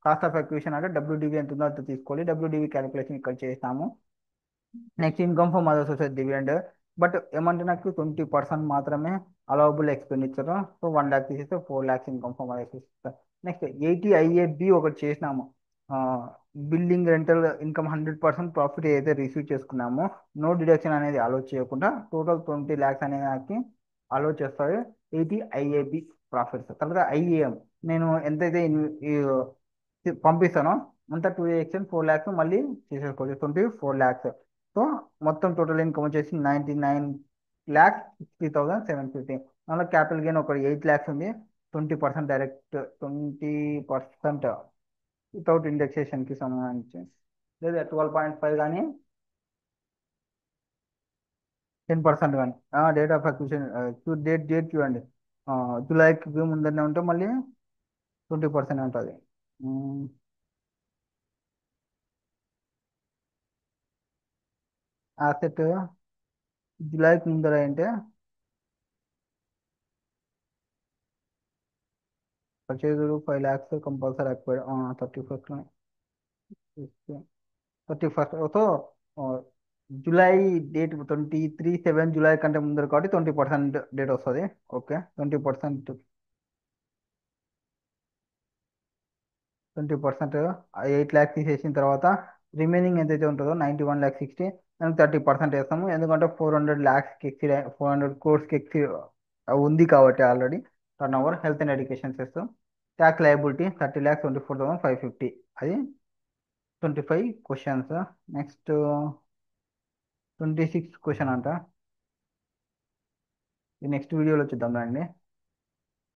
కాస్ట్ ఆఫ్ అక్విజిషన్ అంటే WDV ఎంత ఉందో అంత తీసుకోవాలి. WDV క్యాలిక్యులేషన్ ఇక్కడ చేస్తాము. Next income from other sources dividend, but ఏమంటే నాకు 20% మాత్రమే అలౌబుల్ ఎక్స్పెండిచర్. సో 1 lakh తీసేస్తే 4 lakhs income from other sources. Next 80IAB ఒకటి చేసినాము. బిల్డింగ్ రెంటల్ ఇన్కమ్ 100% ప్రాఫిట్ ఏదైతే రిసీవ్ చేసుకున్నామో నో డిడక్షన్ అనేది అలో చేయకుండా టోటల్ 20 lakhs అనేది నాకు అలో చేస్తారు 80IAB ప్రాఫిట్స్. తర్వాత IAM నేను ఎంతైతే పంపిస్తానో అంతా 2 4 lakhs మళ్ళీ చేసేసుకోవచ్చు 24 lakhs. సో మొత్తం టోటల్ ఇన్కమ్ వచ్చేసి 99,60,750. అందులో క్యాపిటల్ గెయిన్ ఒక 8 lakhs ఉంది, 20% డైరెక్ట్, 20% వితౌట్ ఇండెక్సేషన్కి సంబంధించి, లేదా 12.5 కానీ 10% కానీ. డేట్ ఆఫ్ అక్విజిషన్ డేట్ చూడండి, జూలైకి ముందరనే ఉంటే మళ్ళీ 20% ఉంటుంది. అసెట్ జూలైకి ముందర అంటే పర్చేజ్ 5 lakhs కంపల్సరీ అయిపోయాడు 31st 31st July date 23/7 July కంటే ముందర కాబట్టి 20% డేట్ వస్తుంది. ఓకే 20% 8 lakhs తీసేసిన తర్వాత రిమైనింగ్ ఎంతైతే ఉంటుందో 91,60,000 దానికి 30% వేస్తాము. ఎందుకంటే 400 lakhs ఎక్సీడ్ 400 crores ఎక్సీడ్ ఉంది కాబట్టి already turn over health and education చేస్తాం. ట్యాక్స్ లయబిలిటీ 30,24,550 అది 25 క్వశ్చన్స్. నెక్స్ట్ 26 క్వశ్చన్ అంట. ఈ నెక్స్ట్ వీడియోలో చూద్దాం రండి.